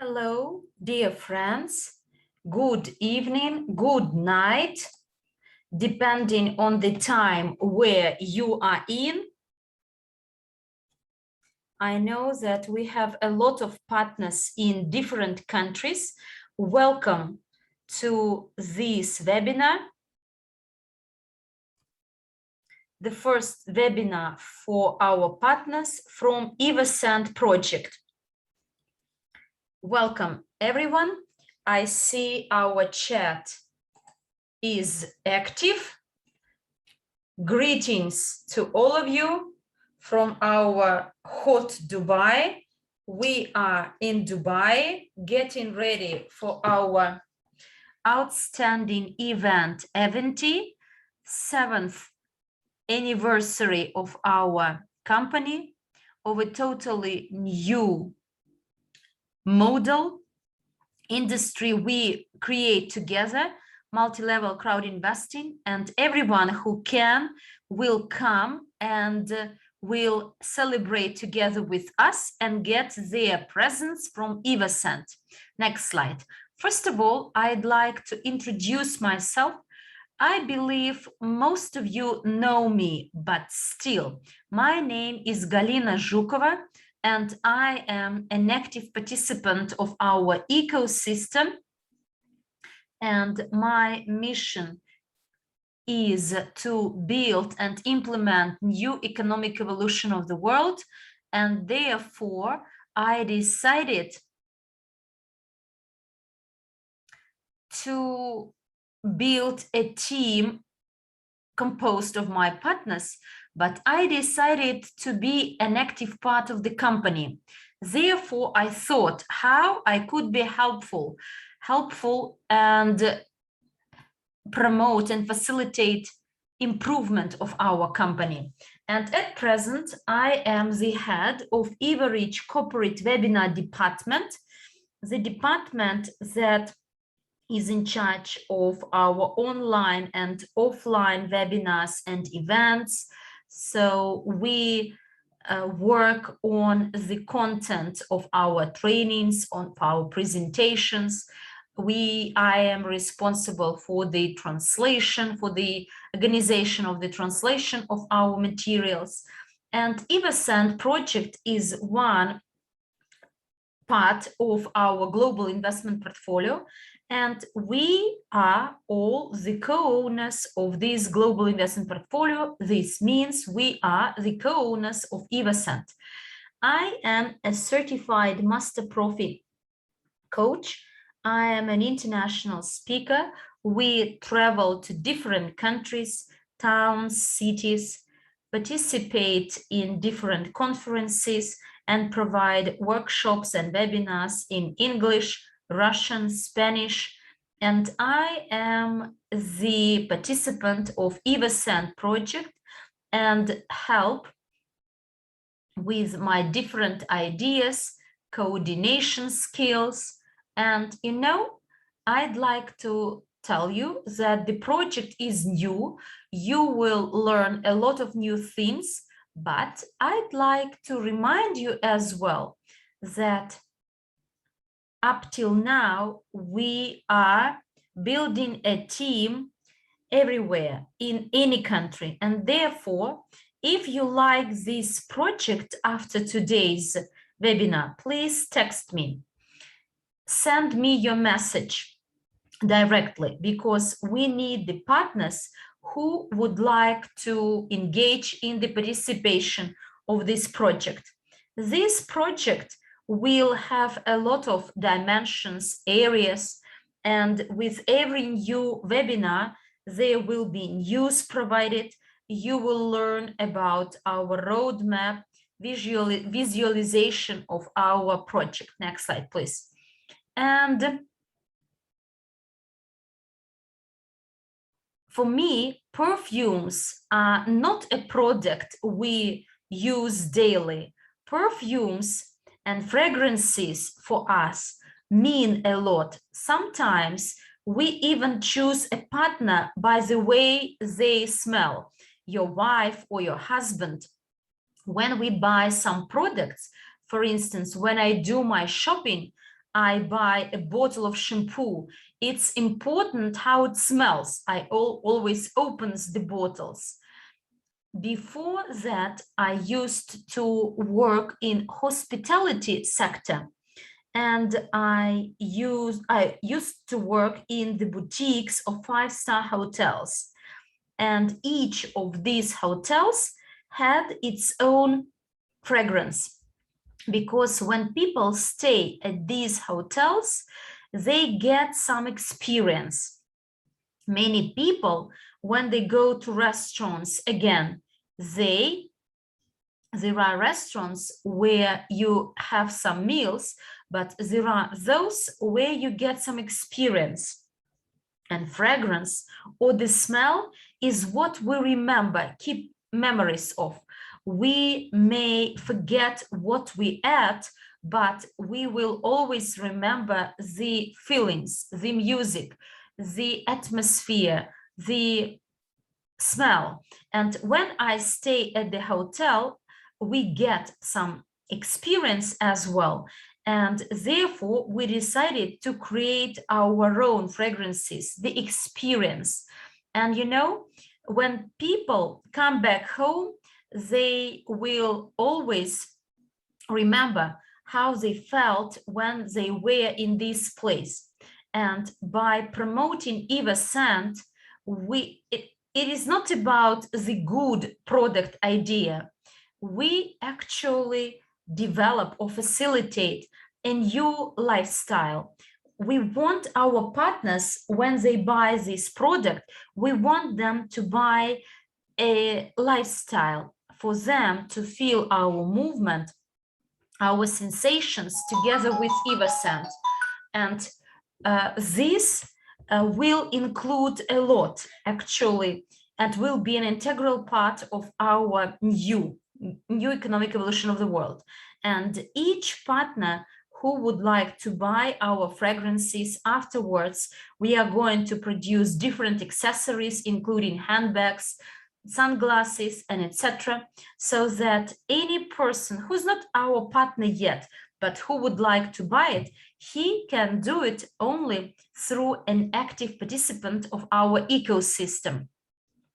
Hello, dear friends. Good evening, good night, depending on the time where you are in. I know that we have a lot of partners in different countries. Welcome to this webinar, the first webinar for our partners from EvoScent project. Welcome, everyone. I see our chat is active. Greetings to all of you from our hot Dubai. We are in Dubai getting ready for our outstanding event, Eventi, 7th anniversary of our company, of a totally new model industry we create together, multi-level crowd investing, and everyone who can will come and will celebrate together with us and get their presents from EvoScent. Next slide. First of all, I'd like to introduce myself. I believe most of you know me, but still, my name is Galina Zhukova, and I am an active participant of our ecosystem. And my mission is to build and implement new economic evolution of the world. And therefore, I decided to build a team composed of my partners, but I decided to be an active part of the company. Therefore, I thought how I could be helpful and promote and facilitate improvement of our company. And at present, I am the head of Evorich corporate webinar department, the department that is in charge of our online and offline webinars and events. So we work on the content of our trainings, on our presentations. I am responsible for the translation, for the organization of the translation of our materials. And EvoScent project is one part of our global investment portfolio. And we are all the co-owners of this global investment portfolio. This means we are the co-owners of EvoScent. I am a certified master profit coach. I am an international speaker. We travel to different countries, towns, cities, participate in different conferences, and provide workshops and webinars in English, Russian, Spanish, and I am the participant of EvoScent project and help with my different ideas, coordination skills. And you know, I'd like to tell you that the project is new. You will learn a lot of new things, but I'd like to remind you as well that up till now, we are building a team everywhere in any country. And therefore, if you like this project after today's webinar, please text me. Send me your message directly, because we need the partners who would like to engage in the participation of this project. This project will have a lot of dimensions, areas, and with every new webinar, there will be news provided. You will learn about our roadmap, visualization of our project. Next slide, please. And for me, perfumes are not a product we use daily. Perfumes and fragrances for us mean a lot. Sometimes we even choose a partner by the way they smell, your wife or your husband. When we buy some products, for instance, when I do my shopping, I buy a bottle of shampoo, it's important how it smells. I always opens the bottles. Before that, I used to work in hospitality sector, and I used to work in the boutiques of 5-star hotels. And each of these hotels had its own fragrance, because when people stay at these hotels, they get some experience. Many people, when they go to restaurants, again, there are restaurants where you have some meals, but there are those where you get some experience. And fragrance or the smell is what we remember, keep memories of. We may forget what we ate, but we will always remember the feelings, the music, the atmosphere, the smell. And when I stay at the hotel, we get some experience as well. And therefore, we decided to create our own fragrances, the experience. And you know, when people come back home, they will always remember how they felt when they were in this place. And by promoting EvoScent, it is not about the good product idea. We actually develop or facilitate a new lifestyle. We want our partners, when they buy this product, we want them to buy a lifestyle, for them to feel our movement, our sensations together with EvoScent. And this will include a lot, actually, and will be an integral part of our new economic evolution of the world. And each partner who would like to buy our fragrances afterwards, we are going to produce different accessories, including handbags, sunglasses, and etc., so that any person who's not our partner yet, but who would like to buy it, he can do it only through an active participant of our ecosystem.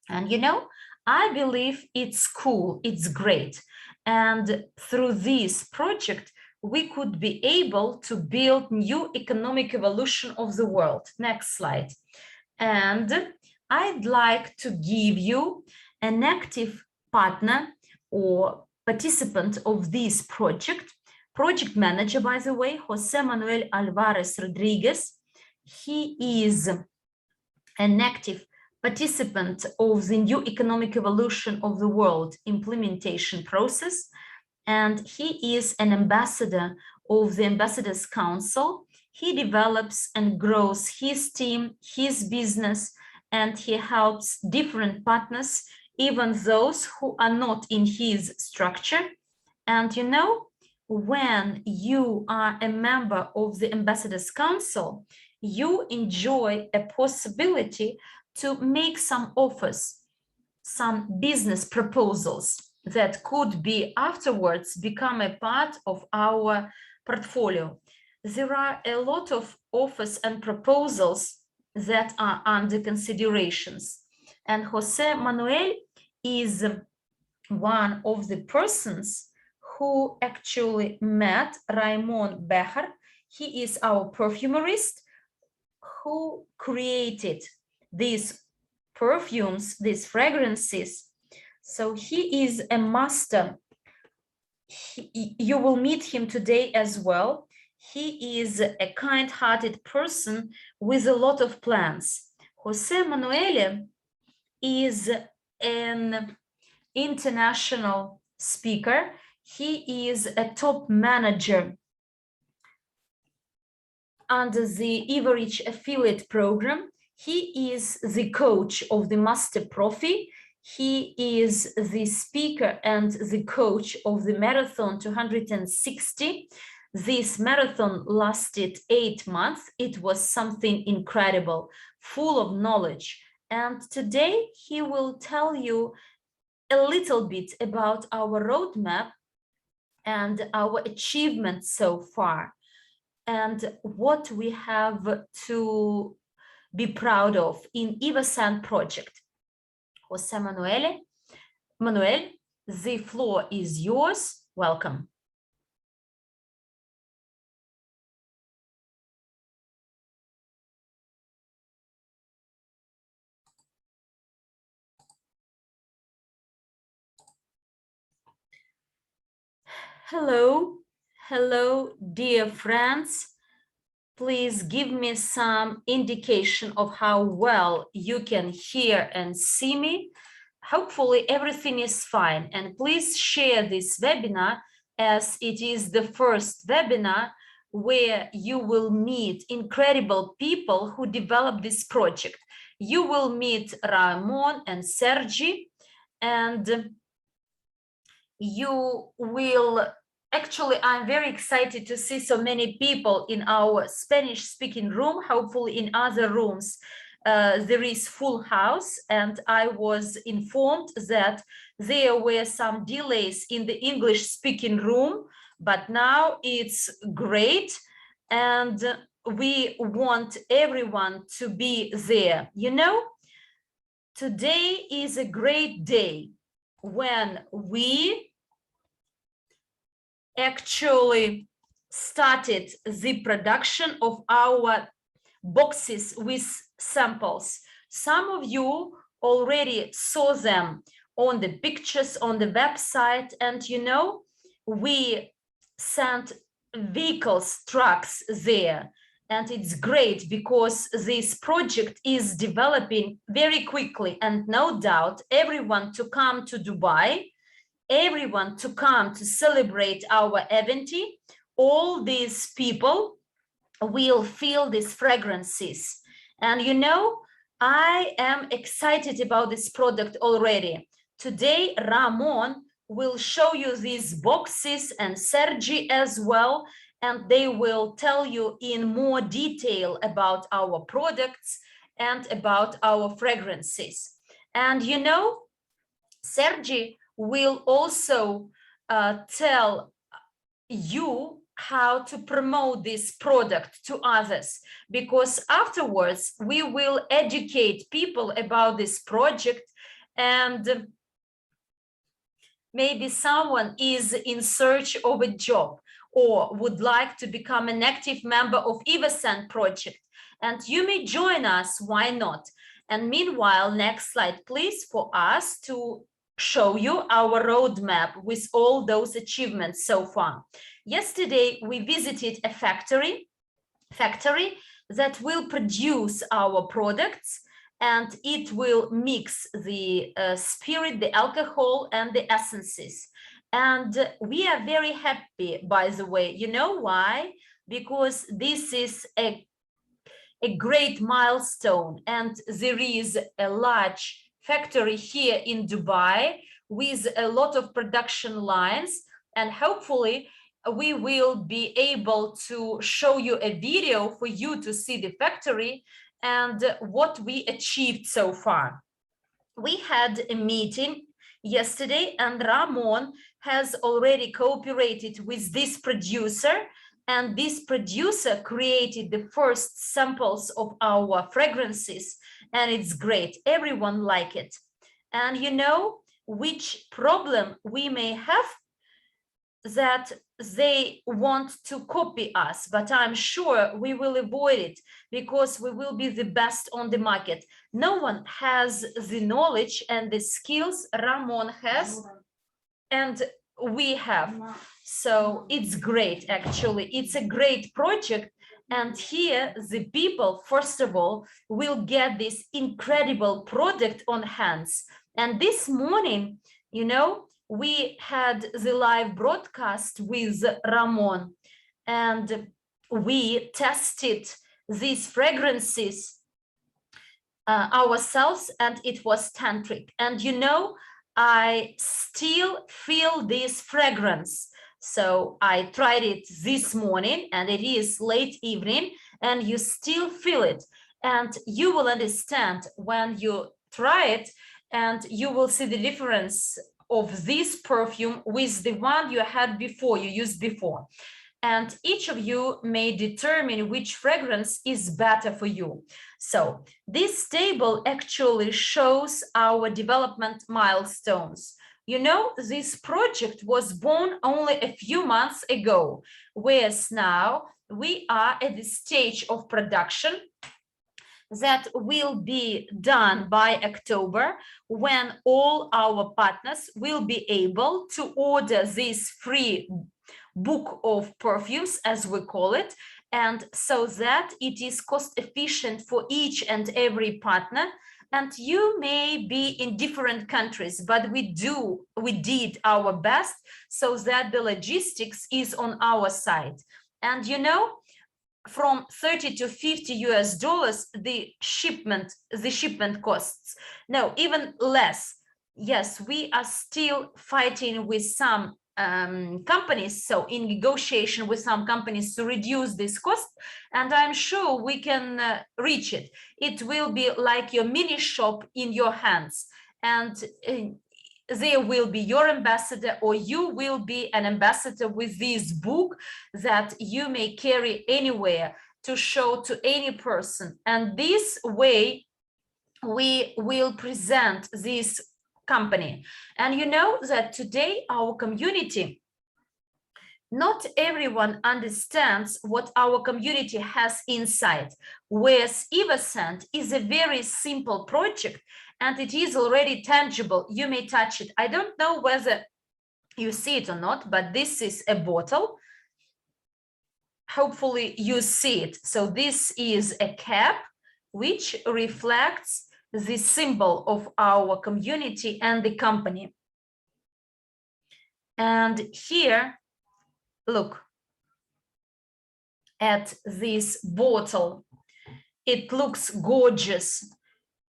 And you know, I believe it's cool, it's great. And through this project, we could be able to build new economic evolution of the world. Next slide. And I'd like to give you an active partner or participant of this project manager, by the way, José Manuel Alvarez Rodriguez. He is an active participant of the new economic evolution of the world implementation process, and he is an ambassador of the Ambassadors Council. He develops and grows his team, his business, and he helps different partners, even those who are not in his structure. And you know, when you are a member of the Ambassadors Council, you enjoy a possibility to make some offers, some business proposals that could be afterwards become a part of our portfolio. There are a lot of offers and proposals that are under considerations. And José Manuel is one of the persons who actually met Ramon Béjar. He is our perfumerist who created these perfumes, these fragrances. So he is a master. You will meet him today as well. He is a kind-hearted person with a lot of plans. José Manuel is an international speaker. He is a top manager under the Evorich affiliate program. He is the coach of the Master Profi. He is the speaker and the coach of the Marathon 260. This marathon lasted 8 months. It was something incredible, full of knowledge. And today he will tell you a little bit about our roadmap and our achievements so far. and what we have to be proud of in EvoScent project. José Manuel, the floor is yours. Welcome. Hello, dear friends. Please give me some indication of how well you can hear and see me. Hopefully everything is fine, and please share this webinar as it is the first webinar where you will meet incredible people who develop this project. You will meet Ramon and Sergi, and you will actually, I'm very excited to see so many people in our Spanish speaking room. Hopefully in other rooms there is full house, and I was informed that there were some delays in the English speaking room, but now it's great, and we want everyone to be there. You know, today is a great day when we actually started the production of our boxes with samples. Some of you already saw them on the pictures on the website, and you know, we sent vehicles, trucks there, and it's great because this project is developing very quickly, and no doubt everyone to come to Dubai, everyone to come to celebrate our Eventi, all these people will feel these fragrances. And you know, I am excited about this product already. Today, Ramon will show you these boxes, and Sergi as well, and they will tell you in more detail about our products and about our fragrances. And you know, Sergi will also tell you how to promote this product to others, because afterwards we will educate people about this project, and maybe someone is in search of a job or would like to become an active member of EvoScent project, and you may join us, why not? And meanwhile, next slide please, for us to show you our roadmap with all those achievements so far. Yesterday, we visited a factory that will produce our products, and it will mix the spirit, the alcohol, and the essences. And we are very happy, by the way. You know why? Because this is a great milestone, and there is a large factory here in Dubai with a lot of production lines, and hopefully we will be able to show you a video for you to see the factory and what we achieved so far. We had a meeting yesterday, and Ramon has already cooperated with this producer, and this producer created the first samples of our fragrances, and it's great. Everyone likes it. And you know which problem we may have? That they want to copy us, but I'm sure we will avoid it because we will be the best on the market. No one has the knowledge and the skills Ramon has, and we have. So it's great, actually. It's a great project. And here the people, first of all, will get this incredible product on hands. And this morning, you know, we had the live broadcast with Ramon, and we tested these fragrances ourselves, and it was tantric. And you know, I still feel this fragrance. So I tried it this morning, and it is late evening, and you still feel it. And you will understand when you try it, and you will see the difference of this perfume with the one you had before, you used before. and each of you may determine which fragrance is better for you. So this table actually shows our development milestones. You know, this project was born only a few months ago, whereas now we are at the stage of production that will be done by October, when all our partners will be able to order this free book of perfumes, as we call it, and so that it is cost efficient for each and every partner. And you may be in different countries, but we did our best so that the logistics is on our side. And you know, from 30 to 50 US dollars, the shipment costs. No, even less. Yes, we are still fighting with some companies, so in negotiation with some companies to reduce this cost, and I'm sure we can reach it. It will be like your mini shop in your hands, and there will be your ambassador, or you will be an ambassador with this book that you may carry anywhere to show to any person. And this way we will present this company. And you know that today our community, not everyone understands what our community has inside, whereas EvoScent is a very simple project and it is already tangible. You may touch it. I don't know whether you see it or not, but this is a bottle. Hopefully you see it. So this is a cap which reflects the symbol of our community and the company. And here, look at this bottle. It looks gorgeous.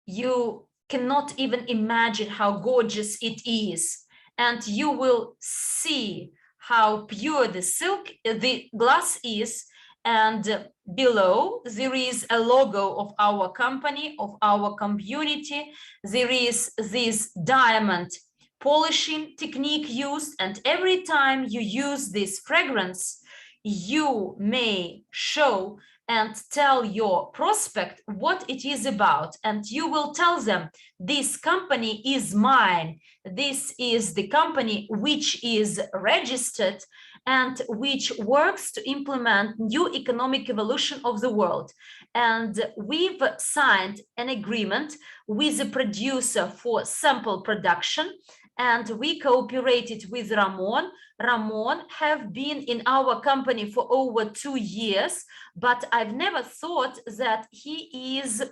You cannot even imagine how gorgeous it is. And you will see how pure the glass is. And below there is a logo of our company, of our community. There is this diamond polishing technique used, and every time you use this fragrance, you may show and tell your prospect what it is about, and you will tell them, this company is mine. This is the company which is registered and which works to implement new economic evolution of the world. And we've signed an agreement with the producer for sample production, and we cooperated with Ramon. Ramon have been in our company for over 2 years, but I've never thought that he is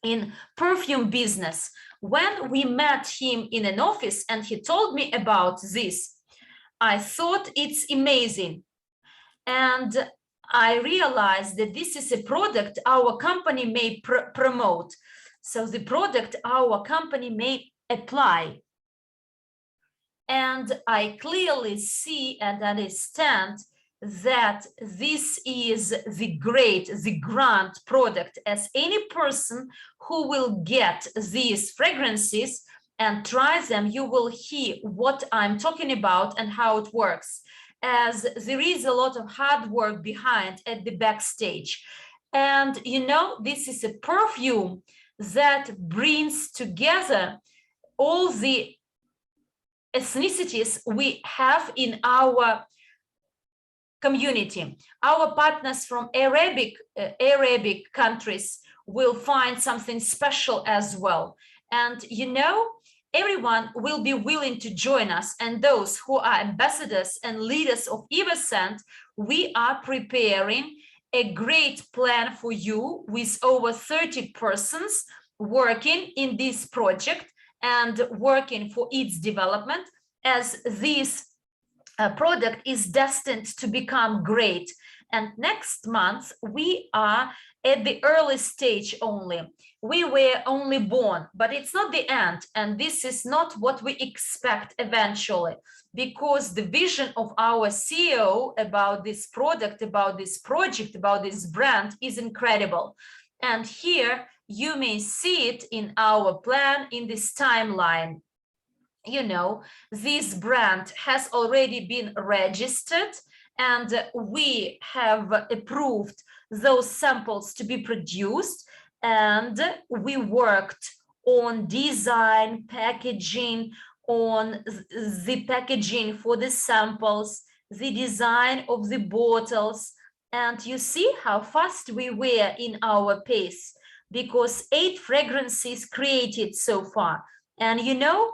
in perfume business. When we met him in an office and he told me about this, I thought it's amazing. And I realized that this is a product our company may promote. So the product our company may apply. And I clearly see and understand that this is the grand product, as any person who will get these fragrances and try them, you will hear what I'm talking about and how it works, as there is a lot of hard work behind at the backstage. And you know, this is a perfume that brings together all the ethnicities we have in our community. Our partners from Arabic countries will find something special as well. And you know, everyone will be willing to join us, and those who are ambassadors and leaders of EvoScent, we are preparing a great plan for you with over 30 persons working in this project and working for its development, as this product is destined to become great. And next month we are at the early stage only. We were only born, but it's not the end, and this is not what we expect eventually, because the vision of our CEO about this product, about this project, about this brand is incredible. And here you may see it in our plan in this timeline. You know, this brand has already been registered and we have approved those samples to be produced, and we worked on design, packaging, on the packaging for the samples, the design of the bottles, and you see how fast we were in our pace, because 8 fragrances created so far. And you know,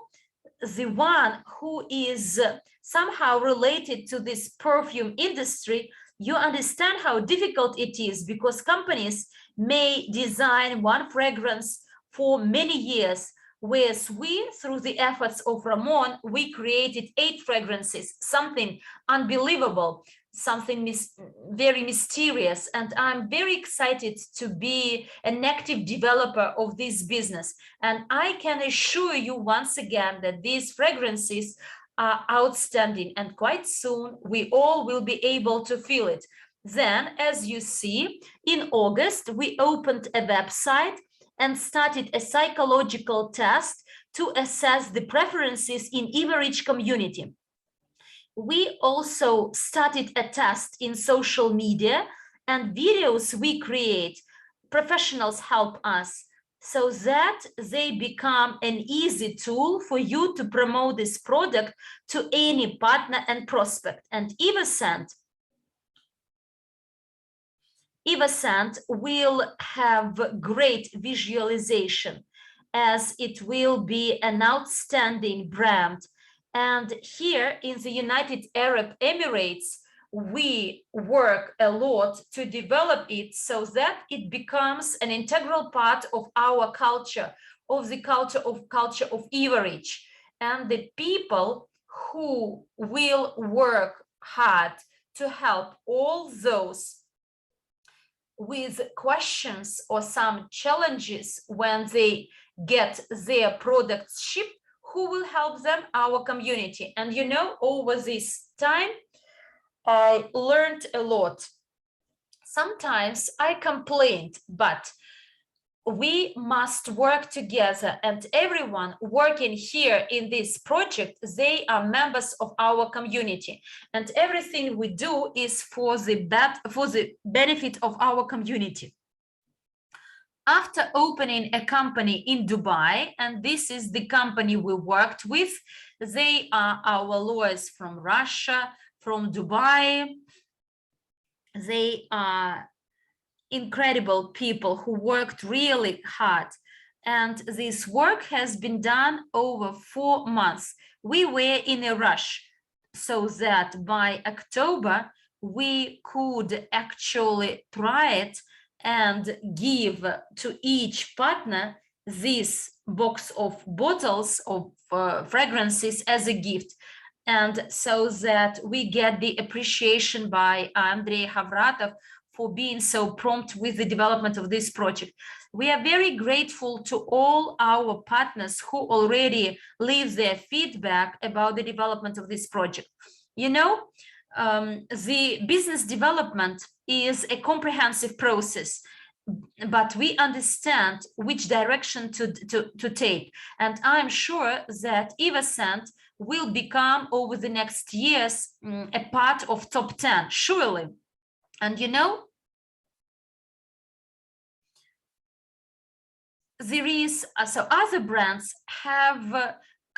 the one who is somehow related to this perfume industry, you understand how difficult it is, because companies may design one fragrance for many years, whereas we, through the efforts of Ramon, we created 8 fragrances, something unbelievable, something very mysterious. And I'm very excited to be an active developer of this business. And I can assure you once again that these fragrances are outstanding, and quite soon we all will be able to feel it. Then, as you see, in August, we opened a website and started a psychological test to assess the preferences in Evorich community. We also started a test in social media, and videos we create, professionals help us, so that they become an easy tool for you to promote this product to any partner and prospect. And EvoScent will have great visualization, as it will be an outstanding brand. And here in the United Arab Emirates, we work a lot to develop it so that it becomes an integral part of our culture, of the culture of Evorich. And the people who will work hard to help all those with questions or some challenges when they get their products shipped, who will help them? Our community. And you know, over this time, I learned a lot. Sometimes I complained, but we must work together, and everyone working here in this project, they are members of our community, and everything we do is for the benefit of our community. After opening a company in Dubai, and this is the company we worked with, they are our lawyers from Russia, from Dubai. They are incredible people who worked really hard, and this work has been done over 4 months. We were in a rush so that by October we could actually try it and give to each partner this box of bottles of fragrances as a gift, and so that we get the appreciation by Andrey for being so prompt with the development of this project. We are very grateful to all our partners who already leave their feedback about the development of this project. You know, the business development is a comprehensive process, but we understand which direction to take. And I'm sure that EvoScent will become over the next years a part of top 10, surely. And you know, there is, so other brands have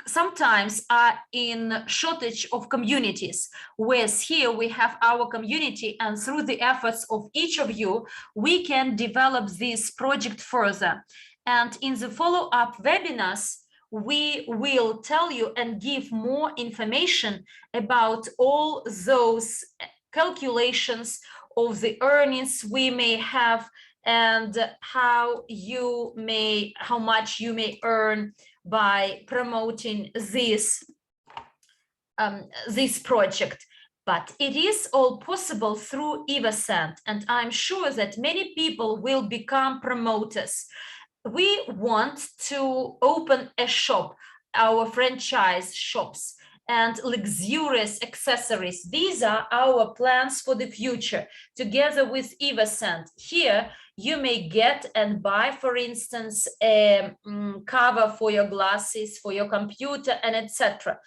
sometimes are in shortage of communities, whereas here we have our community, and through the efforts of each of you, we can develop this project further. And in the follow-up webinars, we will tell you and give more information about all those calculations of the earnings we may have, and how much you may earn by promoting this project. But it is all possible through EvoScent, and I'm sure that many people will become promoters. We want to open a shop, our franchise shops, and luxurious accessories. These are our plans for the future, together with EvoScent. Here, you may get and buy, for instance, a cover for your glasses, for your computer, and etc.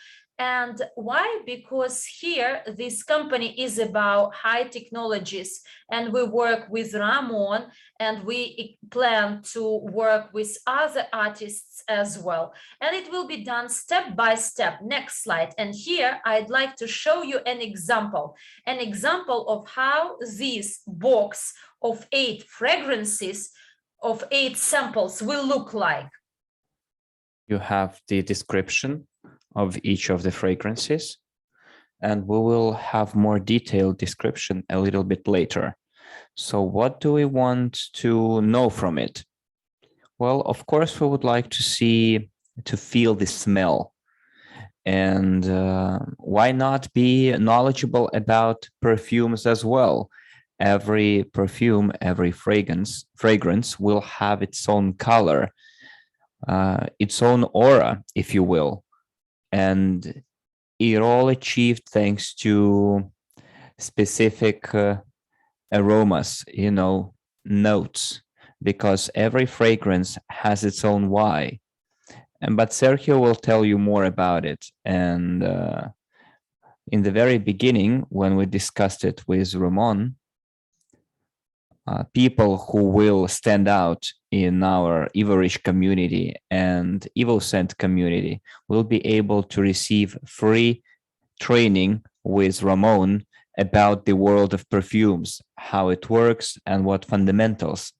And why? Because here this company is about high technologies, and we work with Ramon, and we plan to work with other artists as well. And it will be done step by step. Next slide. And here I'd like to show you an example of how this box of 8 fragrances, of 8 samples will look like. You have the description of each of the fragrances, and we will have more detailed description a little bit later. So what do we want to know from it? Well, of course, we would like to feel the smell. And why not be knowledgeable about perfumes as well? Every perfume, every fragrance will have its own color, its own aura, if you will. And it all achieved thanks to specific aromas, notes, because every fragrance has its own why. But Sergio will tell you more about it. And in the very beginning, when we discussed it with Ramon, people who will stand out in our Evorich community and EvoScent community will be able to receive free training with Ramon about the world of perfumes, how it works, and what fundamentals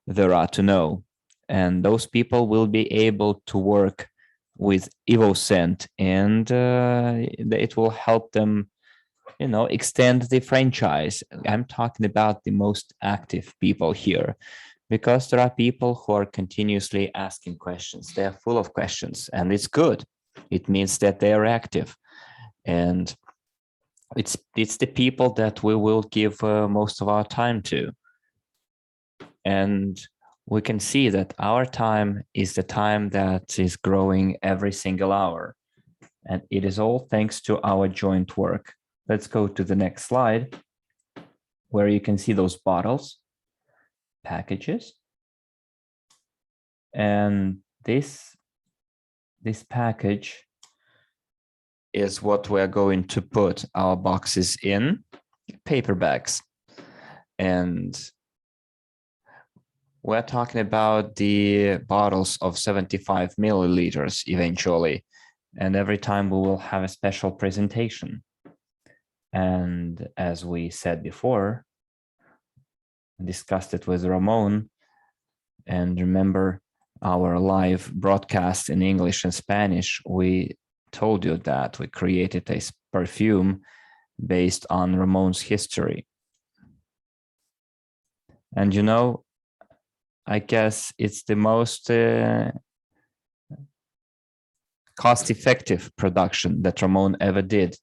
there are to know. And those people will be able to work with EvoScent, and it will help them extend the franchise. I'm talking about the most active people here, because there are people who are continuously asking questions. They're full of questions, and it's good. It means that they are active. And it's the people that we will give most of our time to. And we can see that our time is the time that is growing every single hour. And it is all thanks to our joint work. Let's go to the next slide, where you can see those bottles, packages. And this package is what we're going to put our boxes in, paper bags. And we're talking about the bottles of 75 milliliters eventually. And every time we will have a special presentation. And as we said before, discussed it with Ramon, and remember our live broadcast in English and Spanish, we told you that we created a perfume based on Ramon's history. And I guess it's the most cost-effective production that Ramon ever did.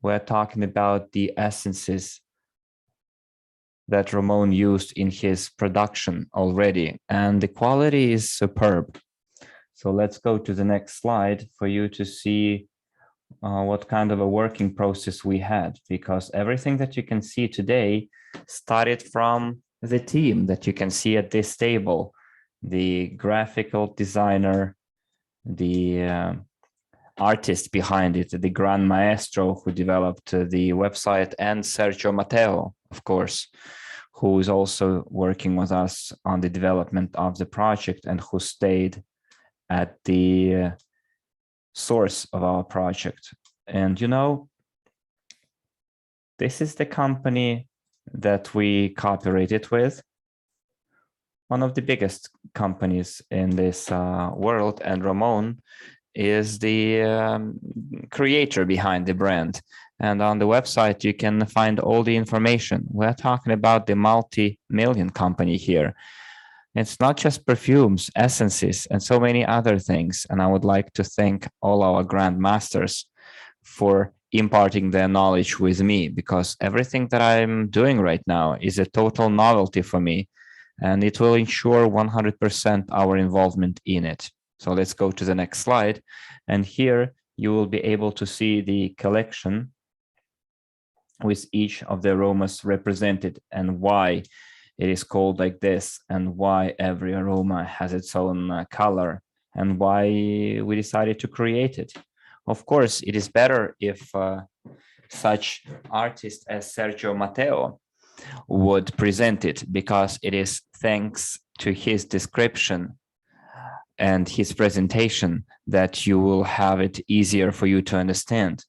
We're talking about the essences that Ramon used in his production already, and the quality is superb. So let's go to the next slide for you to see what kind of a working process we had, because everything that you can see today started from the team that you can see at this table, the graphical designer, the artist behind it, the grand maestro who developed the website, and Sergi Mateu, of course, who is also working with us on the development of the project and who stayed at the source of our project. And this is the company that we cooperated with, one of the biggest companies in this world, and Ramon is the creator behind the brand. And on the website, you can find all the information. We're talking about the multi-million company here. It's not just perfumes, essences, and so many other things. And I would like to thank all our grandmasters for imparting their knowledge with me, because everything that I'm doing right now is a total novelty for me, and it will ensure 100% our involvement in it. So let's go to the next slide. And here you will be able to see the collection with each of the aromas represented and why it is called like this, and why every aroma has its own color, and why we decided to create it. Of course, it is better if such artist as Sergio Mateu would present it, because it is thanks to his description and his presentation that you will have it easier for you to understand.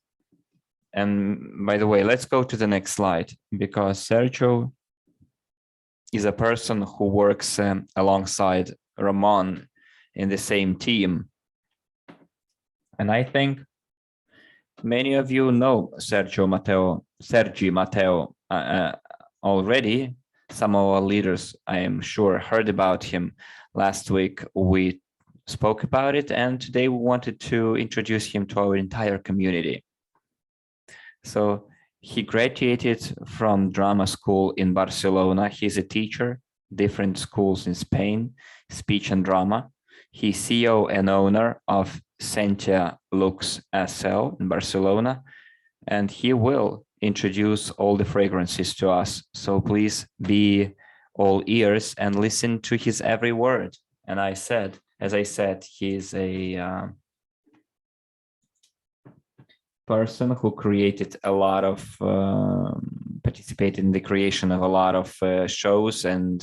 And by the way, let's go to the next slide, because Sergio is a person who works alongside Ramon in the same team. And I think many of you know Sergi Mateu already. Some of our leaders, I am sure, heard about him last week. We spoke about it, and today we wanted to introduce him to our entire community. So he graduated from drama school in Barcelona. He's a teacher, different schools in Spain, speech and drama. He's CEO and owner of Sentia Lux SL in Barcelona, and he will introduce all the fragrances to us. So please be all ears and listen to his every word. And as I said, he's a person who created a lot of, participated in the creation of a lot of shows and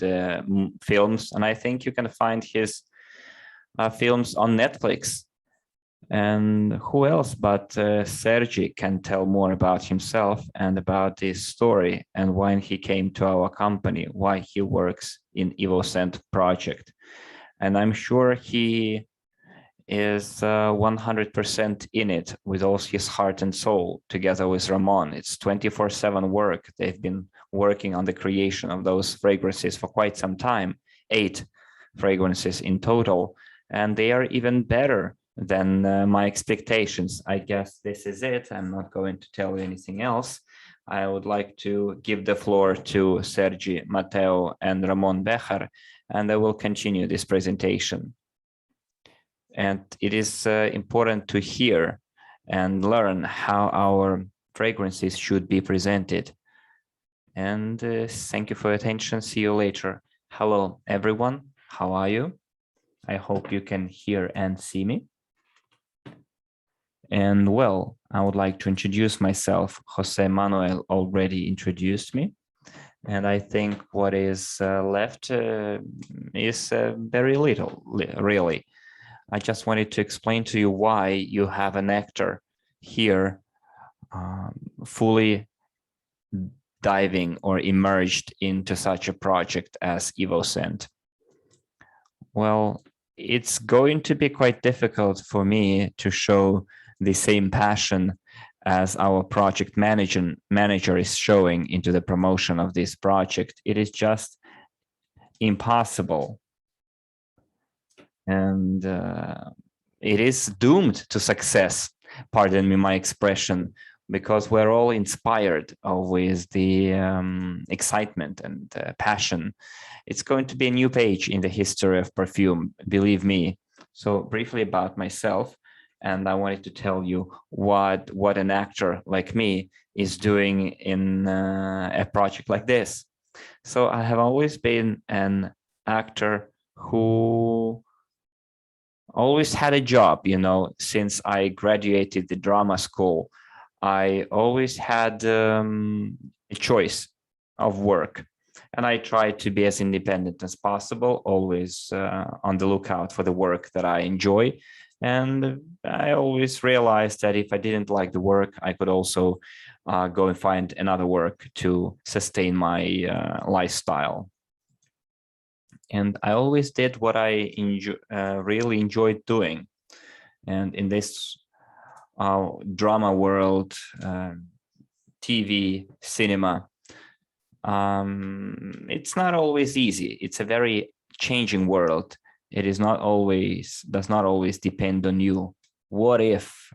films. And I think you can find his films on Netflix. And who else but Sergi can tell more about himself and about his story and why he came to our company, why he works in EvoScent project. And I'm sure he is 100% in it with all his heart and soul together with Ramon. It's 24/7 work. They've been working on the creation of those fragrances for quite some time, 8 fragrances in total, and they are even better than my expectations. I guess this is it. I'm not going to tell you anything else. I would like to give the floor to Sergi Mateu and Ramon Béjar, and I will continue this presentation. And it is important to hear and learn how our fragrances should be presented. And thank you for your attention. See you later. Hello, everyone. How are you? I hope you can hear and see me. And well, I would like to introduce myself. José Manuel already introduced me. And I think what is left is very little, really. I just wanted to explain to you why you have an actor here fully diving or immersed into such a project as EvoScent. Well, it's going to be quite difficult for me to show the same passion as our project manager is showing into the promotion of this project. It is just impossible. And it is doomed to success, pardon me my expression, because we're all inspired with the excitement and passion. It's going to be a new page in the history of perfume, believe me. So briefly about myself, and I wanted to tell you what an actor like me is doing in a project like this. So I have always been an actor who always had a job, you know, since I graduated the drama school. I always had a choice of work, and I tried to be as independent as possible, always on the lookout for the work that I enjoy. And I always realized that if I didn't like the work, I could also go and find another work to sustain my lifestyle. And I always did what I really enjoyed doing. And in this drama world, TV, cinema, it's not always easy. It's a very changing world. It is not always, does not always depend on you. What if?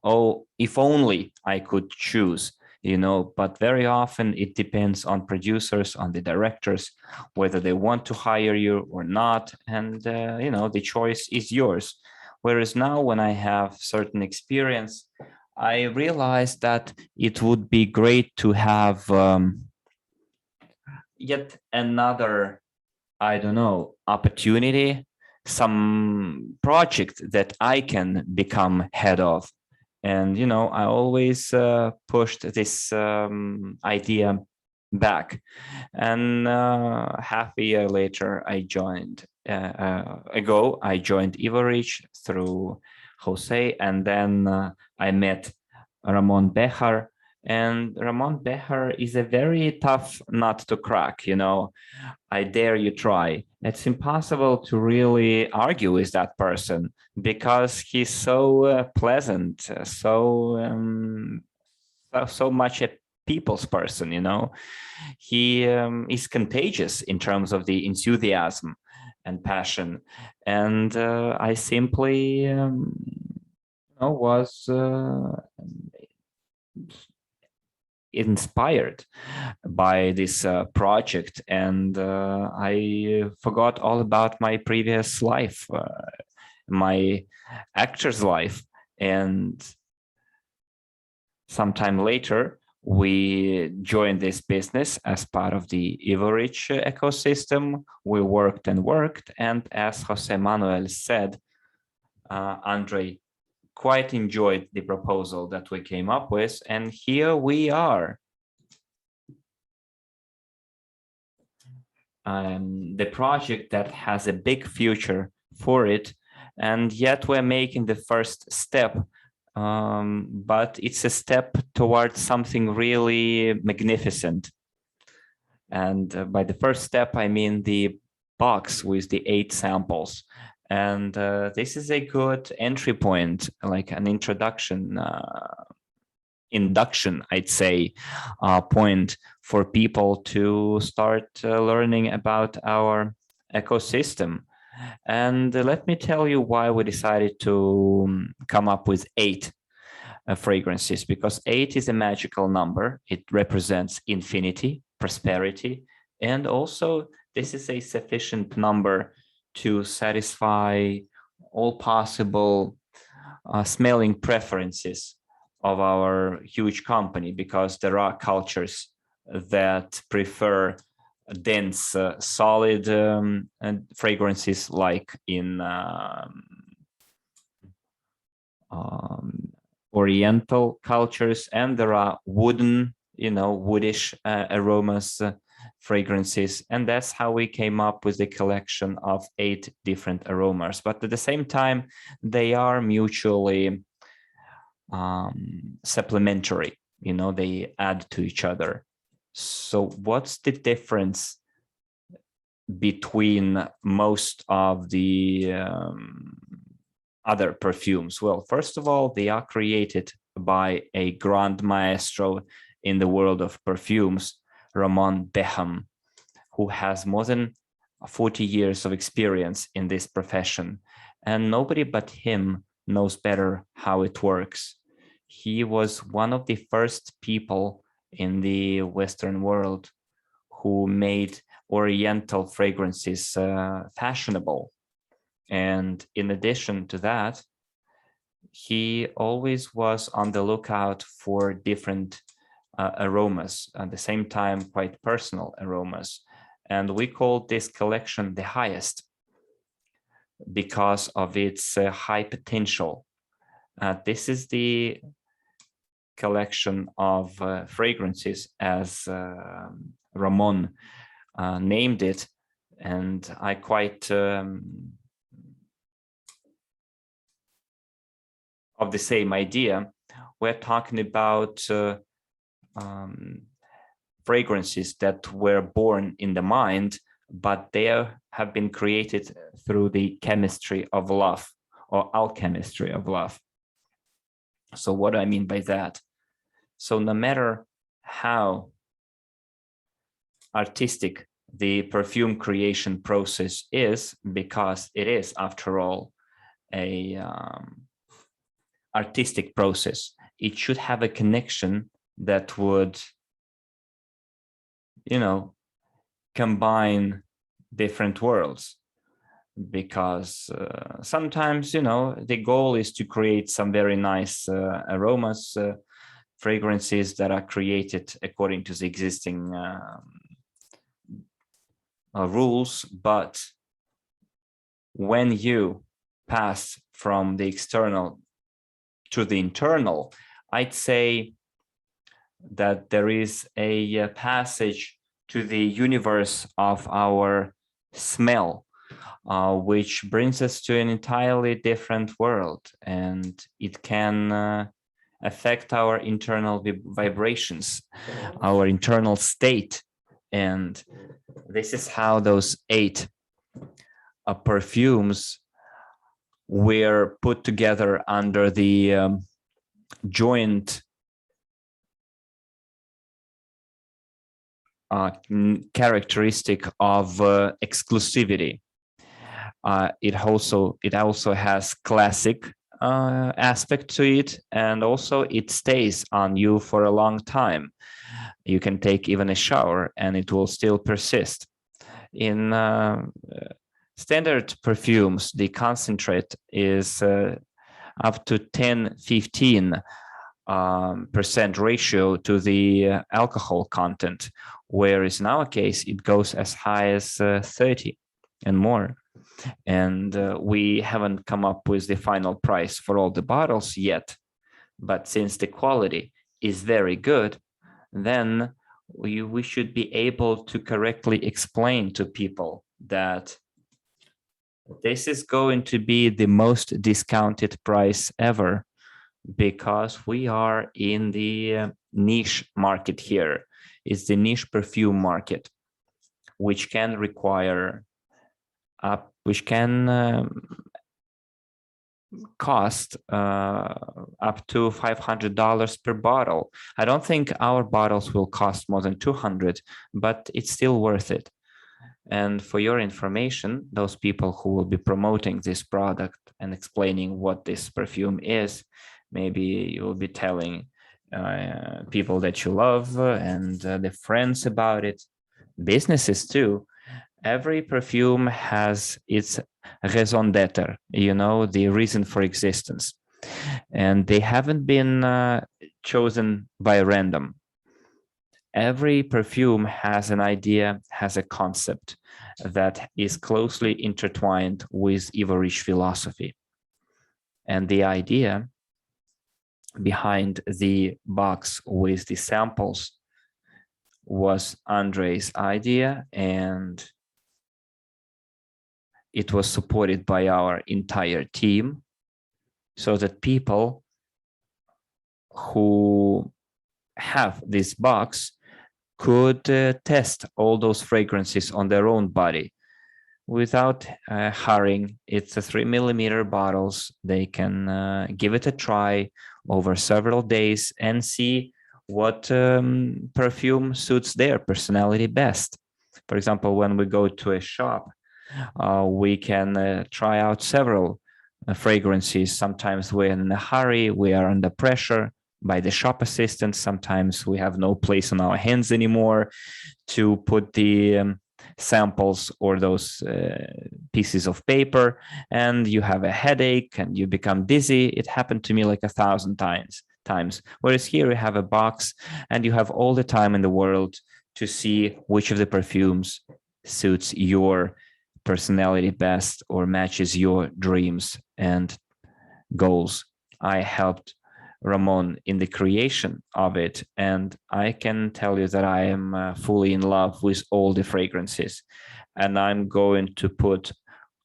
Oh, if only I could choose, you know, but very often it depends on producers, on the directors, whether they want to hire you or not. And, you know, the choice is yours. Whereas now when I have certain experience, I realized that it would be great to have yet another, I don't know, opportunity, some project that I can become head of. And, you know, I always pushed this idea back. And half a year later, I joined Evorich through José, and then I met Ramon Béjar. And Ramon Béjar is a very tough nut to crack, you know. I dare you try. It's impossible to really argue with that person because he's so pleasant, so much a people's person, you know. He is contagious in terms of the enthusiasm and passion. And I simply was inspired by this project, and I forgot all about my previous life, my actor's life. And sometime later, we joined this business as part of the Evorich ecosystem. We worked and worked, and as José Manuel said, Andrey quite enjoyed the proposal that we came up with, and here we are. The project that has a big future for it, and yet we're making the first step, but it's a step towards something really magnificent. And by the first step, I mean the box with the 8 samples. And this is a good entry point, like an induction, I'd say, point for people to start learning about our ecosystem. And let me tell you why we decided to come up with 8 fragrances, because 8 is a magical number. It represents infinity, prosperity, and also this is a sufficient number to satisfy all possible smelling preferences of our huge company, because there are cultures that prefer dense, solid fragrances, like in Oriental cultures, and there are wooden, woodish aromas, fragrances, and that's how we came up with the collection of 8 different aromas. But at the same time, they are mutually supplementary, they add to each other. So what's the difference between most of the other perfumes? Well, first of all, they are created by a grand maestro in the world of perfumes, Ramon Béjar, who has more than 40 years of experience in this profession, and nobody but him knows better how it works. He was one of the first people in the Western world who made Oriental fragrances fashionable. And in addition to that, he always was on the lookout for different aromas, at the same time quite personal aromas. And we called this collection the highest because of its high potential. This is the collection of fragrances as Ramon named it, and I quite of the same idea. We're talking about fragrances that were born in the mind, but they have been created through the chemistry of love, or alchemistry of love. So what do I mean by that? So no matter how artistic the perfume creation process is, because it is, after all, a artistic process, it should have a connection that would, combine different worlds. Because sometimes, the goal is to create some very nice aromas, fragrances that are created according to the existing rules. But when you pass from the external to the internal, I'd say that there is a passage to the universe of our smell, which brings us to an entirely different world, and it can affect our internal vibrations, our internal state. And this is how those 8 perfumes were put together under the joint characteristic of exclusivity. It also has classic aspect to it, and also it stays on you for a long time. You can take even a shower and it will still persist. In standard perfumes, the concentrate is up to 10-15% ratio to the alcohol content, whereas in our case, it goes as high as 30 and more. And we haven't come up with the final price for all the bottles yet. But since the quality is very good, then we should be able to correctly explain to people that this is going to be the most discounted price ever, because we are in the niche market here. It's the niche perfume market, which can require which can cost up to $500 per bottle. I don't think our bottles will cost more than 200, but it's still worth it. And for your information, those people who will be promoting this product and explaining what this perfume is, maybe you will be telling people that you love and the friends about it, businesses too. Every perfume has its raison d'être, the reason for existence. And they haven't been chosen by random. Every perfume has an idea, has a concept that is closely intertwined with Evorich philosophy. And the idea behind the box with the samples was Andrey's idea, and it was supported by our entire team, so that people who have this box could test all those fragrances on their own body without hurrying. It's a 3mm bottles. They can give it a try over several days and see what perfume suits their personality best. For example, when we go to a shop, we can try out several fragrances. Sometimes we're in a hurry, we are under pressure by the shop assistant. Sometimes we have no place on our hands anymore to put the samples or those pieces of paper, and you have a headache and you become dizzy. It happened to me like 1,000 times. Whereas here you have a box and you have all the time in the world to see which of the perfumes suits your personality best or matches your dreams and goals. I helped Ramon in the creation of it, and I can tell you that I am fully in love with all the fragrances, and I'm going to put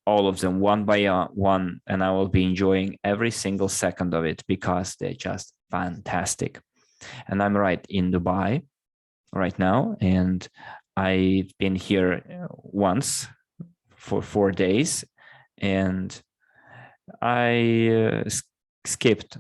all of them one by one, and I will be enjoying every single second of it because they're just fantastic. And I'm right in Dubai right now, and I've been here once for 4 days, and I skipped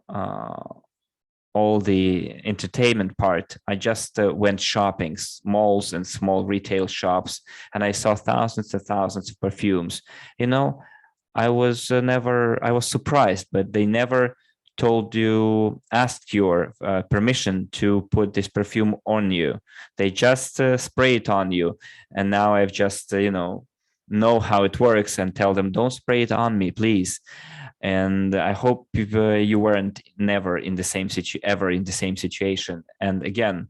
all the entertainment part. I just went shopping, malls and small retail shops, and I saw thousands and thousands of perfumes. I was surprised, but they never asked your permission to put this perfume on you. They just spray it on you. And now I've just, know how it works and tell them, don't spray it on me, please. And I hope you weren't ever in the same situation. And again,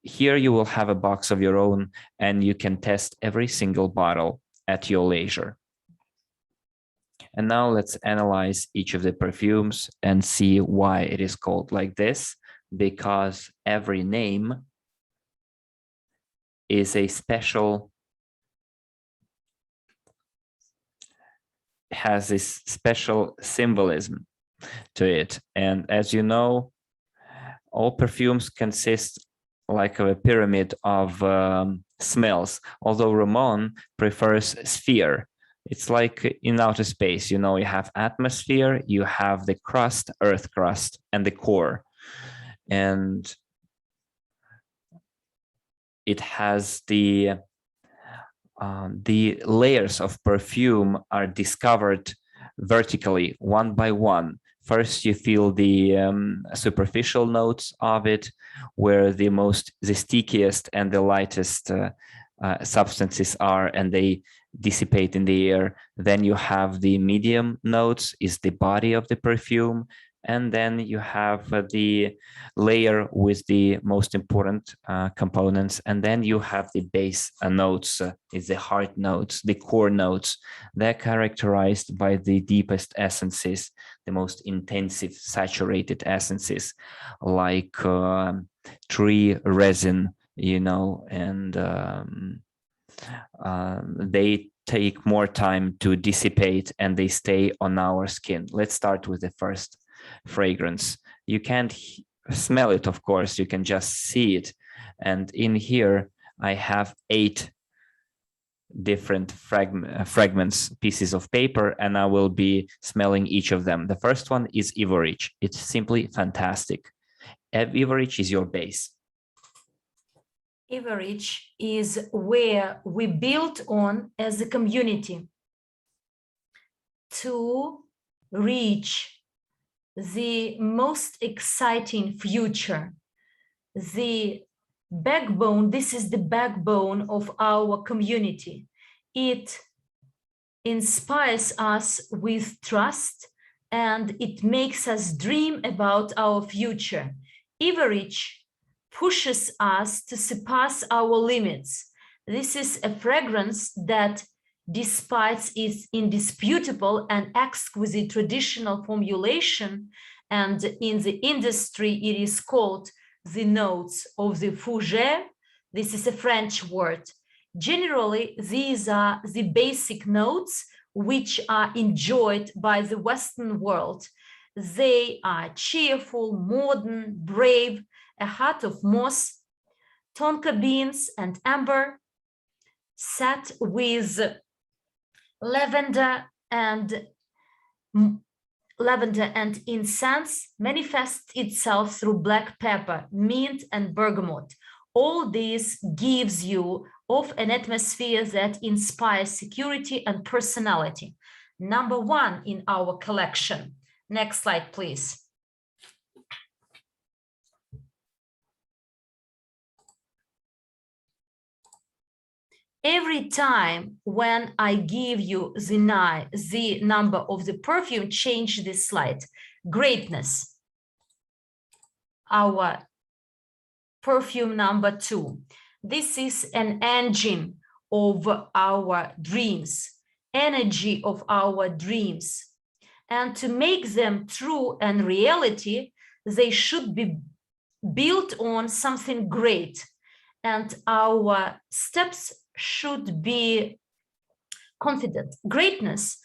here you will have a box of your own, and you can test every single bottle at your leisure. And now let's analyze each of the perfumes and see why it is called like this, because every name is a special, has this special symbolism to it. And as you know, all perfumes consist like of a pyramid of smells, although Ramon prefers sphere. It's like in outer space, you know, you have atmosphere, you have the crust, earth crust, and the core. And it has the layers of perfume are discovered vertically, one by one. First, you feel the superficial notes of it, where the stickiest and the lightest substances are, and they dissipate in the air. Then you have the medium notes, is the body of the perfume. And then you have the layer with the most important components. And then you have the base notes, is the heart notes, the core notes. They're characterized by the deepest essences, the most intensive saturated essences, like tree resin, you know, and they take more time to dissipate and they stay on our skin. Let's start with the first fragrance. You can't smell it, of course, you can just see it. And in here, I have 8 different fragments, pieces of paper, and I will be smelling each of them. The first one is Evorich. It's simply fantastic. Evorich is your base. Evorich is where we built on as a community to reach the most exciting future. The backbone, this is the backbone of our community. It inspires us with trust and it makes us dream about our future. Evorich pushes us to surpass our limits. This is a fragrance that, despite its indisputable and exquisite traditional formulation, and in the industry it is called the notes of the fougère, this is a French word. Generally, these are the basic notes which are enjoyed by the Western world. They are cheerful, modern, brave, a heart of moss, tonka beans and amber, set with lavender and incense, manifests itself through black pepper, mint and bergamot. All this gives you of an atmosphere that inspires security and personality. Number 1 in our collection. Next slide, please. Every time when I give you the number of the perfume, change this slide. Greatness. Our perfume number 2. This is an engine of our dreams, energy of our dreams. And to make them true and reality, they should be built on something great. And our steps should be confident. Greatness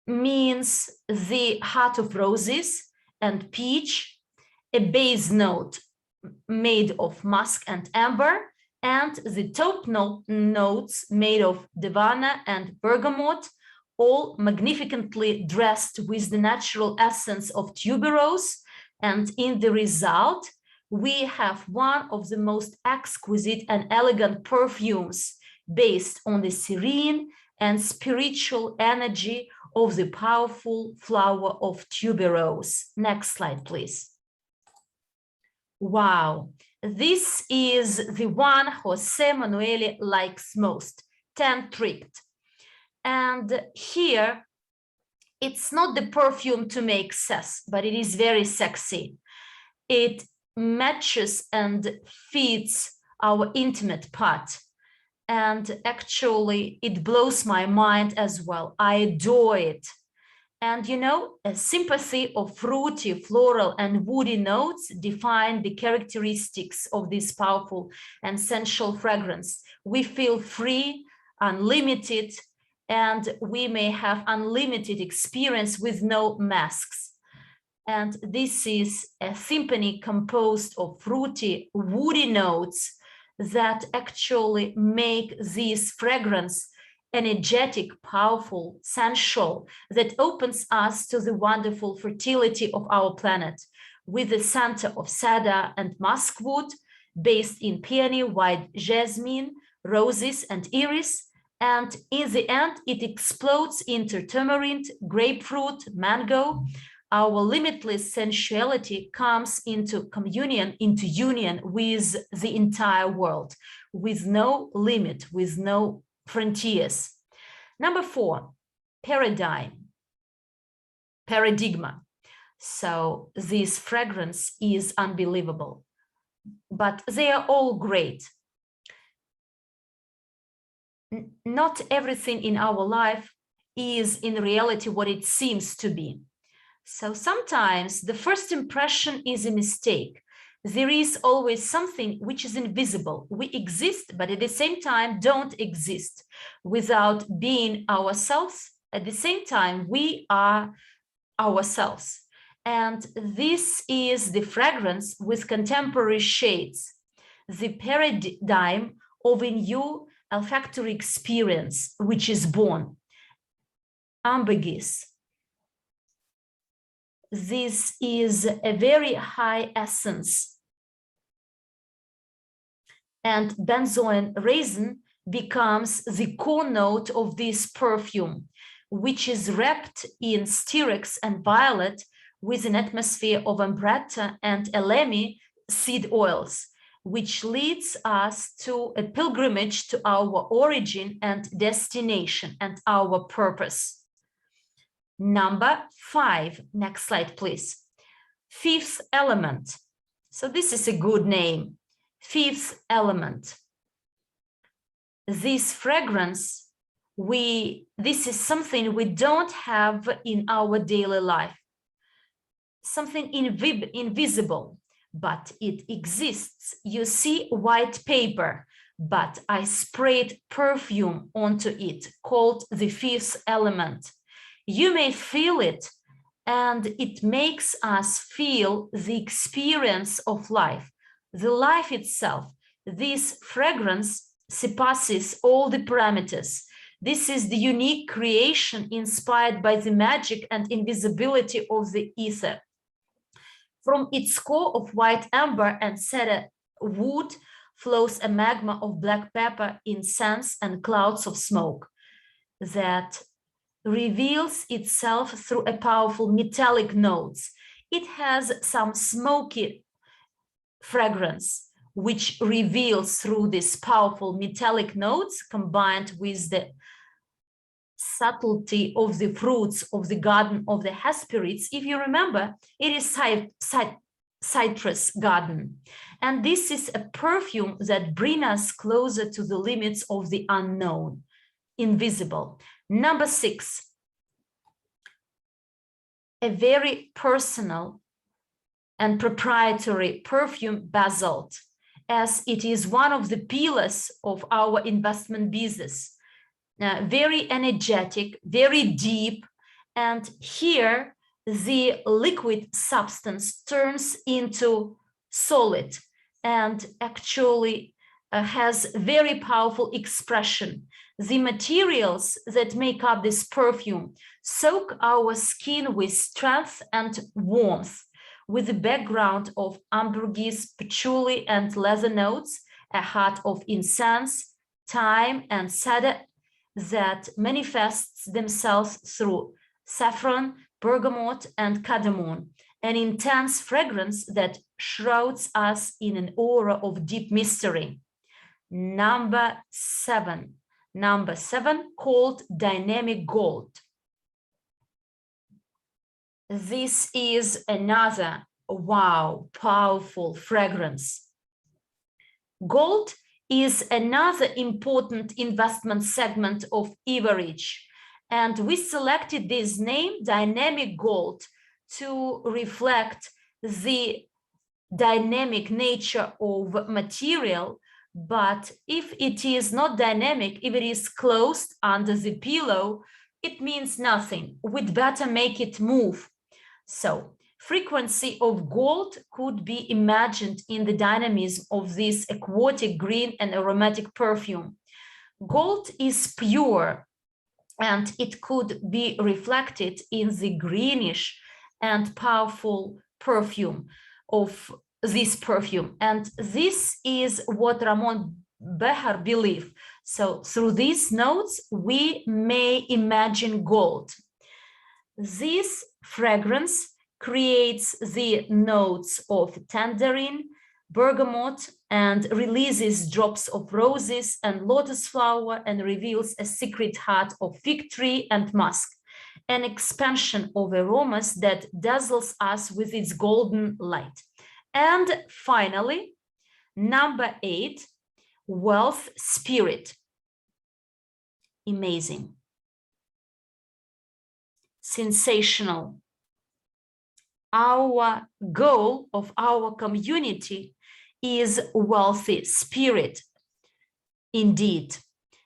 means the heart of roses and peach, a base note made of musk and amber, and the top notes made of davana and bergamot, all magnificently dressed with the natural essence of tuberose. And in the result, we have one of the most exquisite and elegant perfumes based on the serene and spiritual energy of the powerful flower of tuberose. Next slide, please. Wow, this is the one José Manuel likes most, 10 Tricked. And here, it's not the perfume to make sex, but it is very sexy. It matches and fits our intimate part. And actually, it blows my mind as well. I adore it. And you know, a sympathy of fruity, floral, and woody notes define the characteristics of this powerful and sensual fragrance. We feel free, unlimited, and we may have unlimited experience with no masks. And this is a symphony composed of fruity, woody notes that actually make this fragrance energetic, powerful, sensual, that opens us to the wonderful fertility of our planet, with the center of cedar and muskwood, based in peony, white jasmine, roses, and iris. And in the end, it explodes into tamarind, grapefruit, mango. Our limitless sensuality comes into union with the entire world, with no limit, with no frontiers. Number 4, paradigma. So this fragrance is unbelievable, but they are all great. Not everything in our life is in reality what it seems to be. So sometimes the first impression is a mistake. There is always something which is invisible. We exist, but at the same time don't exist. Without being ourselves, at the same time, we are ourselves. And this is the fragrance with contemporary shades, the paradigm of a new olfactory experience, which is born. Ambergris. This is a very high essence. And benzoin resin becomes the core note of this perfume, which is wrapped in styrex and violet with an atmosphere of ambretta and elemi seed oils, which leads us to a pilgrimage to our origin and destination and our purpose. Number 5, next slide, please. Fifth element. So this is a good name. Fifth element. This fragrance, this is something we don't have in our daily life. Something invisible, but it exists. You see white paper, but I sprayed perfume onto it, called the fifth element. You may feel it, and it makes us feel the experience of life, the life itself. This fragrance surpasses all the parameters. This is the unique creation inspired by the magic and invisibility of the ether. From its core of white amber and cedar wood flows a magma of black pepper, incense, and clouds of smoke that reveals itself through a powerful metallic notes. It has some smoky fragrance, which reveals through this powerful metallic notes combined with the subtlety of the fruits of the garden of the Hesperids. If you remember, it is citrus garden. And this is a perfume that brings us closer to the limits of the unknown, invisible. Number 6, a very personal and proprietary perfume, Basalt, as it is one of the pillars of our investment business. Very energetic, very deep, and here the liquid substance turns into solid and actually has very powerful expression. The materials that make up this perfume soak our skin with strength and warmth, with the background of ambergris, patchouli, and leather notes, a heart of incense, thyme, and cedar that manifests themselves through saffron, bergamot, and cardamom, an intense fragrance that shrouds us in an aura of deep mystery. Number 7, called Dynamic Gold. This is another, wow, powerful fragrance. Gold is another important investment segment of Evorich, And we selected this name, dynamic gold, to reflect the dynamic nature of material. But if it is not dynamic, if it is closed under the pillow, it means nothing. We'd better make it move. So frequency of gold could be imagined in the dynamism of this aquatic green and aromatic perfume. Gold is pure, and it could be reflected in the greenish and powerful perfume of this perfume. And this is what Ramon Béjar believed. So through these notes, we may imagine gold. This fragrance creates the notes of tangerine, bergamot, and releases drops of roses and lotus flower, and reveals a secret heart of fig tree and musk, an expansion of aromas that dazzles us with its golden light. And finally, number 8, wealth spirit. Amazing. Sensational. Our goal of our community is wealthy spirit. Indeed,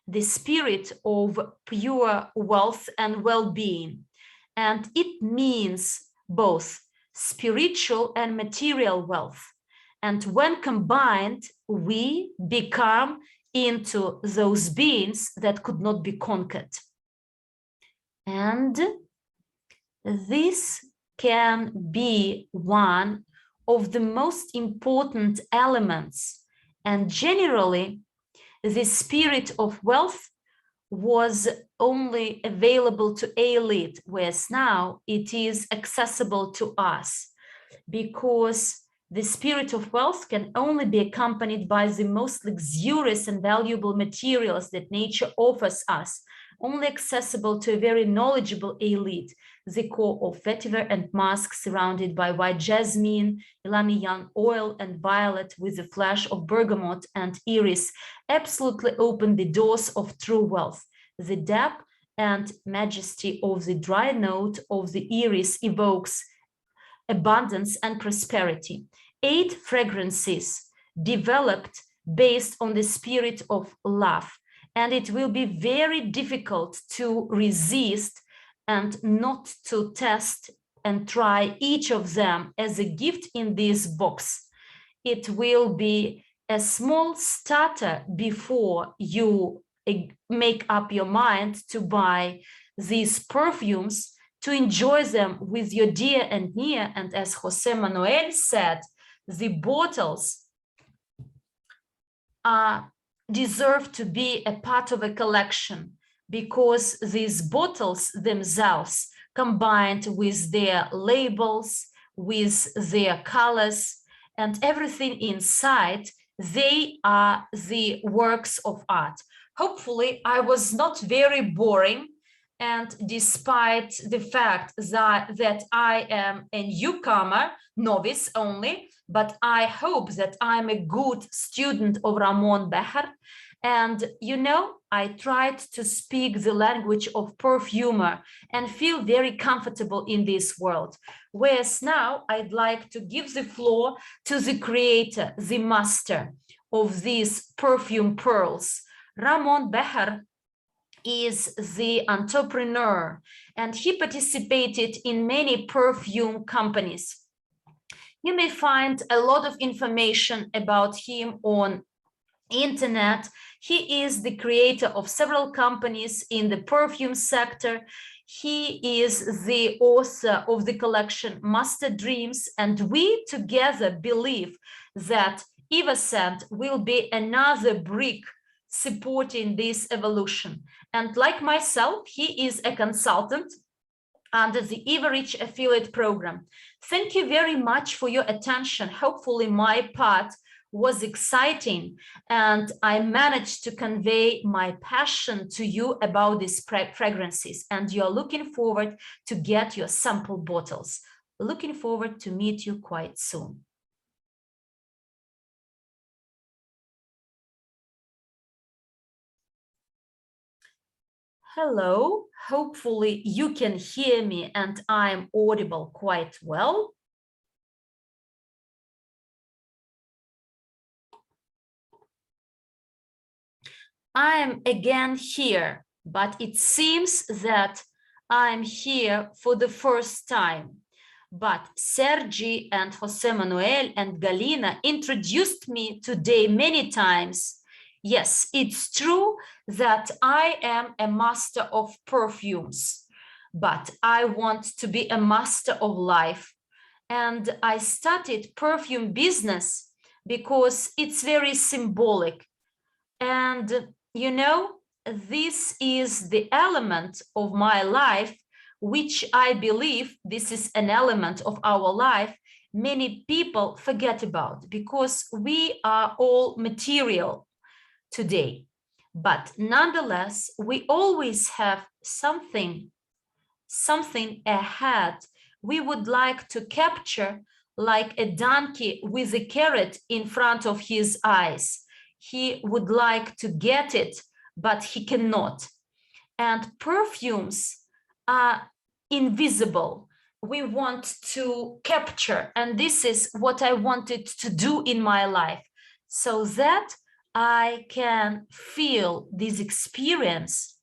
the spirit of pure wealth and well-being. And it means both spiritual and material wealth. And when combined, we become into those beings that could not be conquered. And this can be one of the most important elements. And generally, the spirit of wealth was only available to elite, whereas now it is accessible to us, because the spirit of wealth can only be accompanied by the most luxurious and valuable materials that nature offers us, only accessible to a very knowledgeable elite, the core of vetiver and musk surrounded by white jasmine, ylang ylang oil, and violet with a flash of bergamot and iris absolutely open the doors of true wealth. The depth and majesty of the dry note of the iris evokes abundance and prosperity. 8 fragrances developed based on the spirit of love, and it will be very difficult to resist and not to test and try each of them as a gift in this box. It will be a small starter before you make up your mind to buy these perfumes, to enjoy them with your dear and near. And as José Manuel said, the bottles deserve to be a part of a collection, because these bottles themselves, combined with their labels, with their colors, and everything inside, they are the works of art. Hopefully, I was not very boring, and despite the fact that I am a newcomer, novice only, but I hope that I'm a good student of Ramon Béjar. And, you know, I tried to speak the language of perfumer and feel very comfortable in this world. Whereas now I'd like to give the floor to the creator, the master of these perfume pearls. Ramon Béjar is the entrepreneur, and he participated in many perfume companies. You may find a lot of information about him on internet. He is the creator of several companies in the perfume sector. He is the author of the collection Master Dreams, and we together believe that EvoScent will be another brick supporting this evolution. And like myself, he is a consultant under the Evorich affiliate program. Thank you very much for your attention. Hopefully my part was exciting and I managed to convey my passion to you about these fragrances, and you're looking forward to get your sample bottles. Looking forward to meet you quite soon. Hello, hopefully you can hear me and I'm audible quite well. I'm again here, but it seems that I'm here for the first time. But Sergi and José Manuel and Galina introduced me today many times. Yes, it's true that I am a master of perfumes, but I want to be a master of life. And I started perfume business because it's very symbolic. And you know, this is the element of my life, which I believe this is an element of our life many people forget about because we are all material today. But nonetheless, we always have something ahead we would like to capture, like a donkey with a carrot in front of his eyes. He would like to get it, but he cannot. And perfumes are invisible. We want to capture, and this is what I wanted to do in my life, so that I can feel this experience,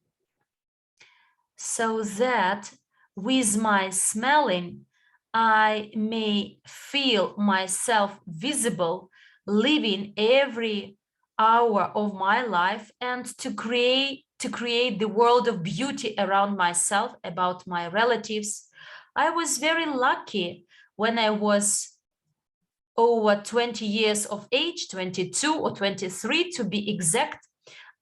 so that with my smelling, I may feel myself visible, living every hour of my life, and to create the world of beauty around myself, about my relatives. I was very lucky when I was over 20 years of age, 22 or 23 to be exact.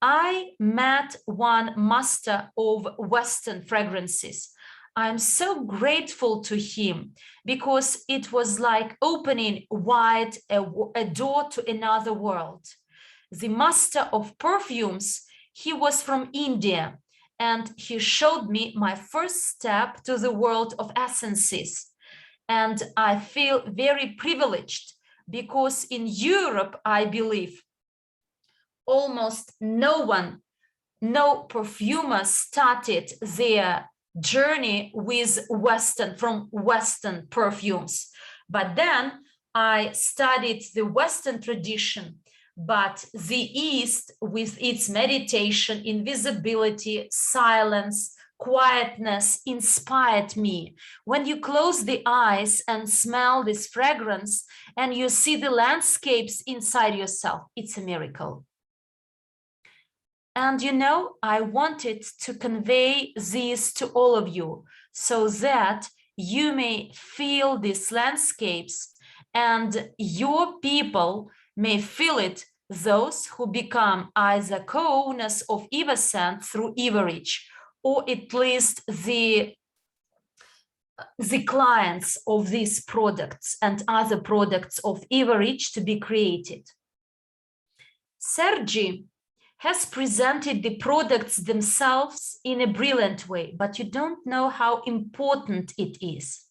I met one master of Western fragrances. I'm so grateful to him because it was like opening wide a door to another world. The master of perfumes, he was from India, and he showed me my first step to the world of essences. And I feel very privileged because in Europe, I believe, almost no perfumer started their journey with from Western perfumes. But then I studied the Western tradition, but the East, with its meditation, invisibility, silence, quietness, inspired me. When you close the eyes and smell this fragrance and you see the landscapes inside yourself, it's a miracle. And you know, I wanted to convey this to all of you so that you may feel these landscapes and your people may feel it, those who become either co-owners of EvoScent through Evorich, or at least the clients of these products and other products of Evorich to be created. Sergi has presented the products themselves in a brilliant way, but you don't know how important it is.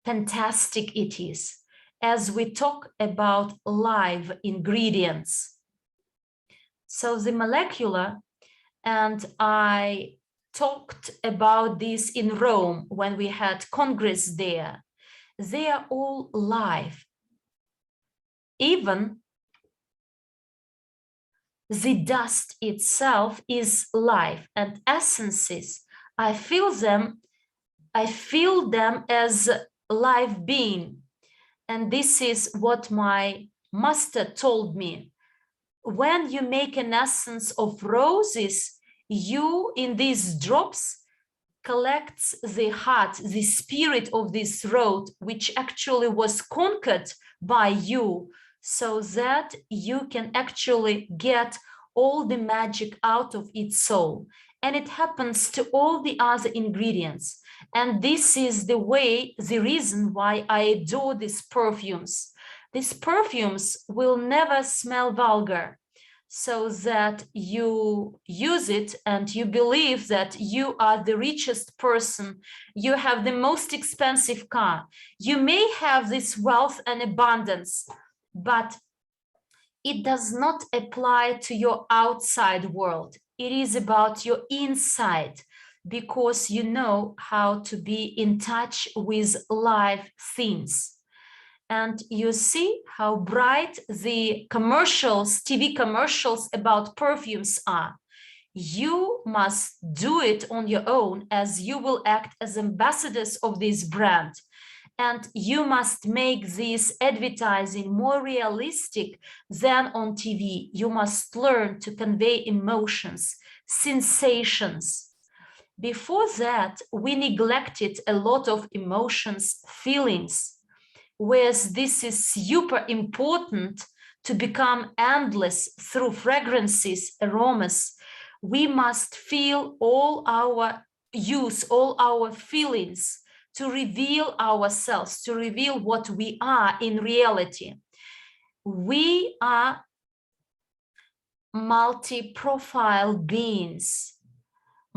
Fantastic it is, as we talk about live ingredients. So the molecular, and I talked about this in Rome when we had Congress there, they are all live. Even the dust itself is life, and essences, I feel them as live being. And this is what my master told me. When you make an essence of roses, you, in these drops, collects the heart, the spirit of this road, which actually was conquered by you, so that you can actually get all the magic out of its soul. And it happens to all the other ingredients. And this is the way, the reason why I adore these perfumes. These perfumes will never smell vulgar, so that you use it and you believe that you are the richest person, you have the most expensive car, you may have this wealth and abundance, but it does not apply to your outside world. it is about your inside, because you know how to be in touch with live things. And you see how bright the commercials, TV commercials about perfumes are. You must do it on your own, as you will act as ambassadors of this brand. And you must make this advertising more realistic than on TV. You must learn to convey emotions, sensations. Before that, we neglected a lot of emotions, feelings, whereas this is super important to become endless through fragrances, aromas. We must feel all our use, all our feelings to reveal ourselves, to reveal what we are in reality. We are multi-profile beings,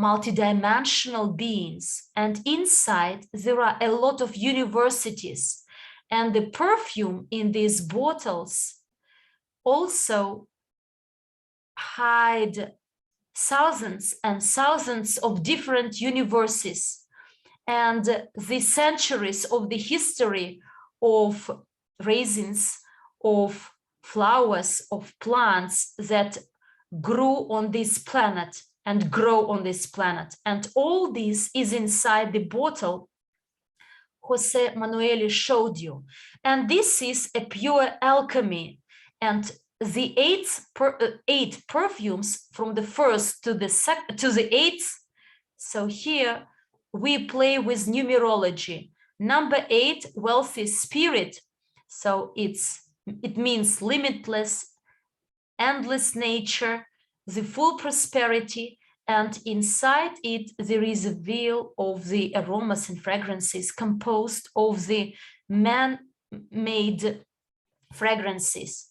multidimensional beings, and inside there are a lot of universities, and the perfume in these bottles also hide thousands and thousands of different universes and the centuries of the history of raisins, of flowers, of plants that grew on this planet and grow on this planet. And all this is inside the bottle José Manuel showed you. And this is a pure alchemy. And the eight perfumes from the first to the eighth. So here we play with numerology. Number 8, wealthy spirit. So it means limitless, endless nature, the full prosperity, and inside it there is a wheel of the aromas and fragrances composed of the man-made fragrances.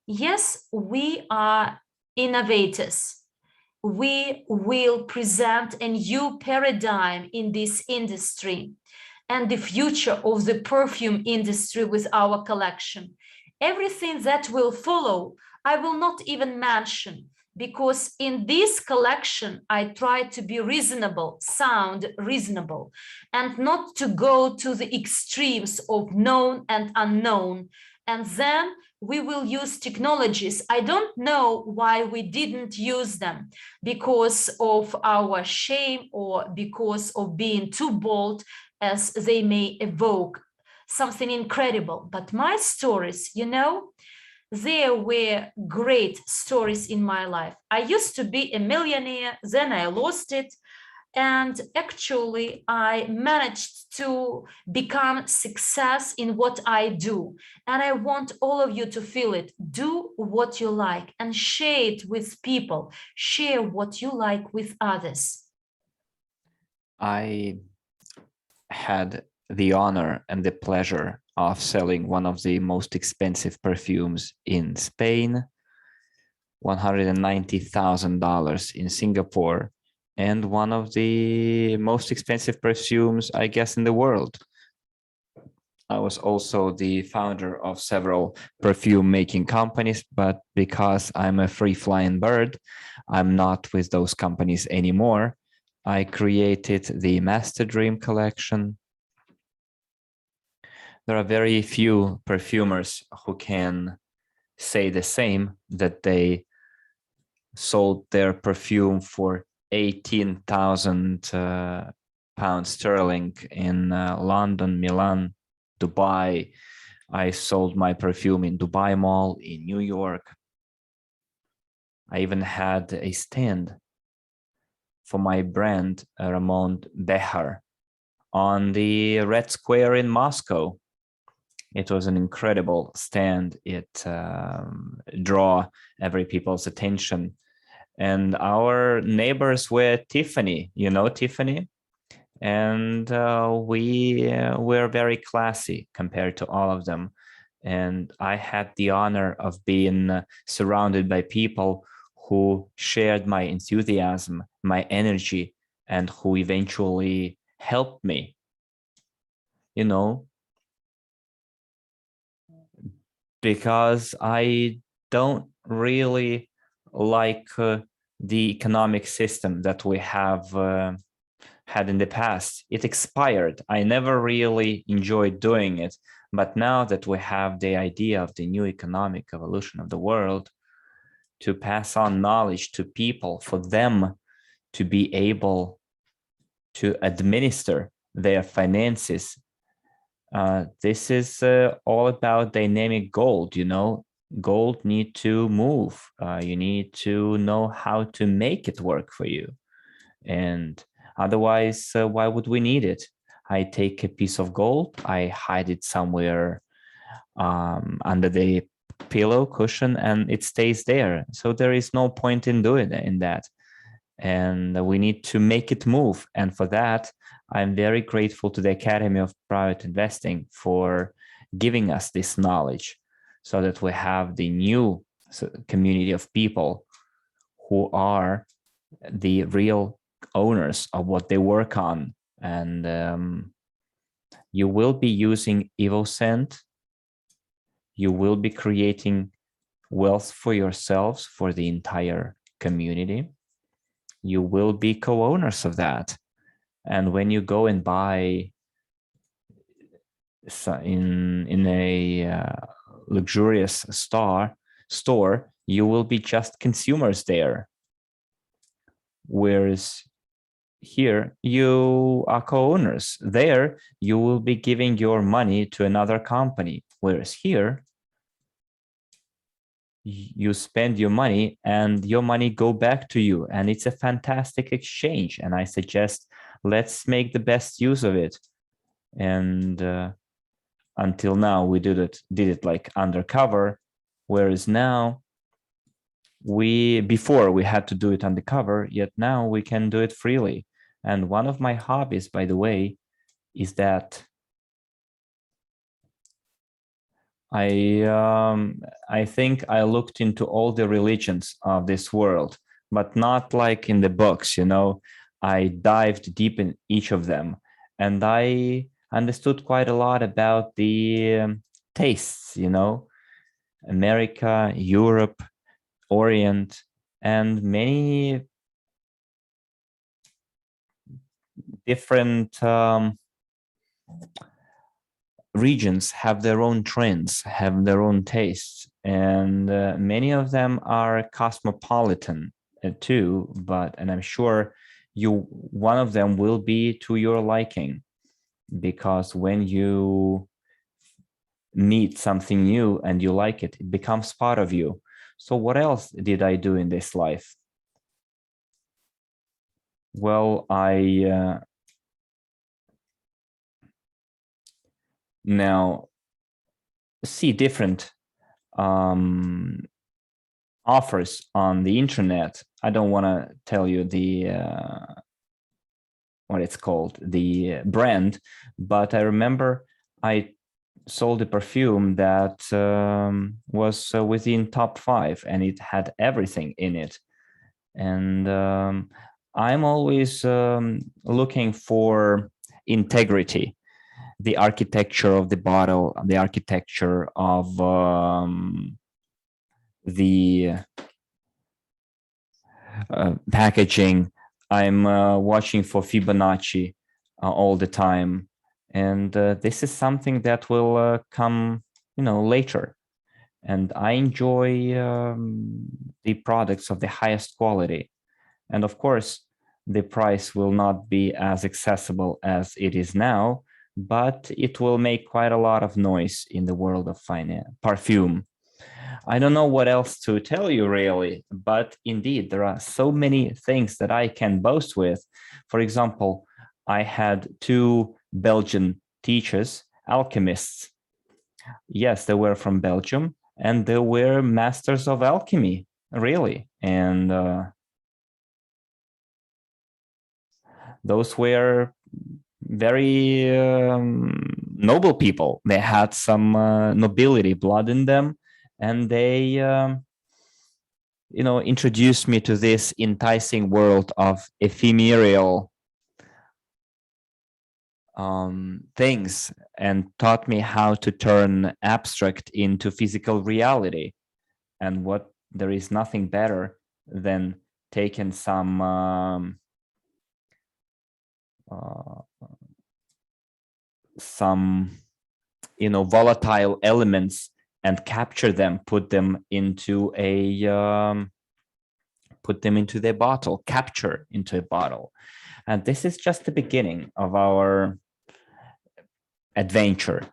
Yes, we are innovators. We will present a new paradigm in this industry and the future of the perfume industry with our collection. Everything that will follow, I will not even mention, because in this collection, I try to be reasonable, sound reasonable, and not to go to the extremes of known and unknown. And then we will use technologies. I don't know why we didn't use them, because of our shame or because of being too bold, as they may evoke something incredible. But my stories, you know, there were great stories in my life. I used to be a millionaire, then I lost it. And actually, I managed to become success in what I do. And I want all of you to feel it. Do what you like and share it with people. Share what you like with others. I had the honor and the pleasure of selling one of the most expensive perfumes in Spain, $190,000 in Singapore, and one of the most expensive perfumes, I guess, in the world. I was also the founder of several perfume making companies, but because I'm a free flying bird, I'm not with those companies anymore. I created the Master Dream collection. There are very few perfumers who can say the same, that they sold their perfume for 18,000 pounds sterling in London, Milan, Dubai. I sold my perfume in Dubai Mall in New York. I even had a stand for my brand, Ramon Béjar, on the Red Square in Moscow. It was an incredible stand. It drew every people's attention. And our neighbors were Tiffany, you know Tiffany? And we were very classy compared to all of them. And I had the honor of being surrounded by people who shared my enthusiasm, my energy, and who eventually helped me. You know, because I don't really like the economic system that we have had in the past. It expired. I never really enjoyed doing it. But now that we have the idea of the new economic evolution of the world, to pass on knowledge to people, for them to be able to administer their finances, this is all about dynamic gold. Gold need to move. You need to know how to make it work for you. And otherwise, why would we need it? I take a piece of gold, I hide it somewhere under the pillow cushion, and it stays there. So there is no point in doing that. And we need to make it move. And for that, I'm very grateful to the Academy of Private Investing for giving us this knowledge, so that we have the new community of people who are the real owners of what they work on. And you will be using EvoScent. You will be creating wealth for yourselves, for the entire community. You will be co-owners of that. And when you go and buy in a luxurious store, you will be just consumers there. Whereas here, you are co-owners. There, you will be giving your money to another company. Whereas here, you spend your money and your money go back to you. And it's a fantastic exchange. And I suggest, let's make the best use of it. And until now, we did it like undercover. Whereas now, before we had to do it undercover, yet now we can do it freely. And one of my hobbies, by the way, is that I think I looked into all the religions of this world, but not like in the books, I dived deep in each of them, and I understood quite a lot about the tastes, America, Europe, Orient, and many different regions have their own trends, have their own tastes, and many of them are cosmopolitan too. And I'm sure one of them will be to your liking, because when you meet something new and you like it, it becomes part of you. So what else did I do in this life? Well, I now see different offers on the internet. I don't want to tell you the what it's called, the brand, but I remember I sold a perfume that was within top 5, and it had everything in it. And I'm always looking for integrity, the architecture of the bottle, the architecture of the packaging. I'm watching for Fibonacci all the time. And this is something that will come, later. And I enjoy the products of the highest quality. And of course, the price will not be as accessible as it is now, but it will make quite a lot of noise in the world of perfume. I don't know what else to tell you, really, but indeed, there are so many things that I can boast with. For example, I had 2 Belgian teachers, alchemists. Yes, they were from Belgium, and they were masters of alchemy, really. And those were very noble people. They had some nobility blood in them, and they introduced me to this enticing world of ephemeral things, and taught me how to turn abstract into physical reality. And there is nothing better than taken some volatile elements and capture them, put them into the bottle, capture into a bottle. And this is just the beginning of our adventure.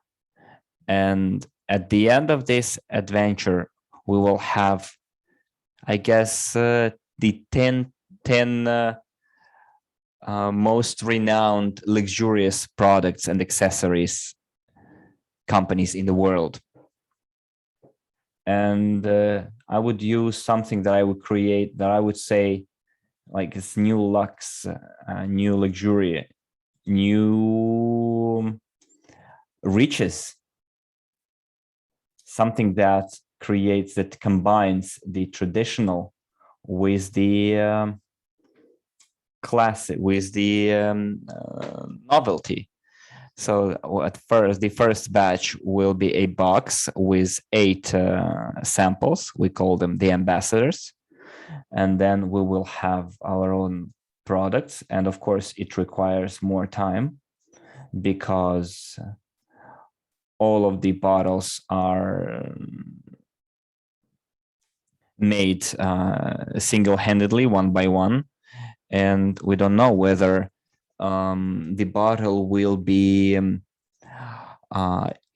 And at the end of this adventure, we will have, I guess, the 10 most renowned luxurious products and accessories companies in the world. And I would use something that I would create, that I would say, like, this new luxe, new luxury, new riches, something that creates, that combines the traditional with the classic, with the novelty. So at first, the first batch will be a box with 8 samples. We call them the ambassadors. And then we will have our own products. And of course, it requires more time because all of the bottles are made single-handedly, one by one. And we don't know whether the bottle will be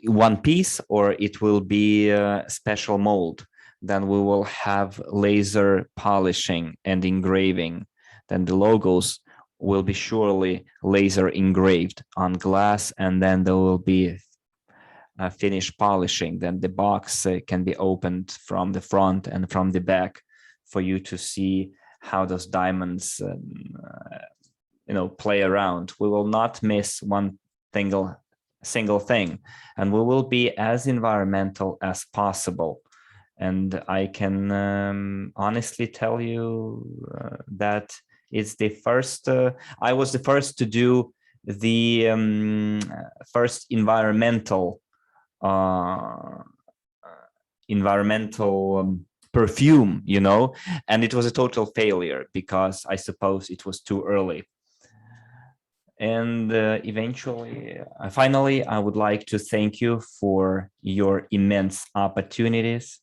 one piece or it will be a special mold. Then we will have laser polishing and engraving. Then the logos will be surely laser engraved on glass, and then there will be finish polishing. Then the box can be opened from the front and from the back for you to see how those diamonds play around. We will not miss one single thing, and we will be as environmental as possible. And I can honestly tell you that it's the first, I was the first to do the first environmental perfume, and it was a total failure because I suppose it was too early. And finally, I would like to thank you for your immense opportunities.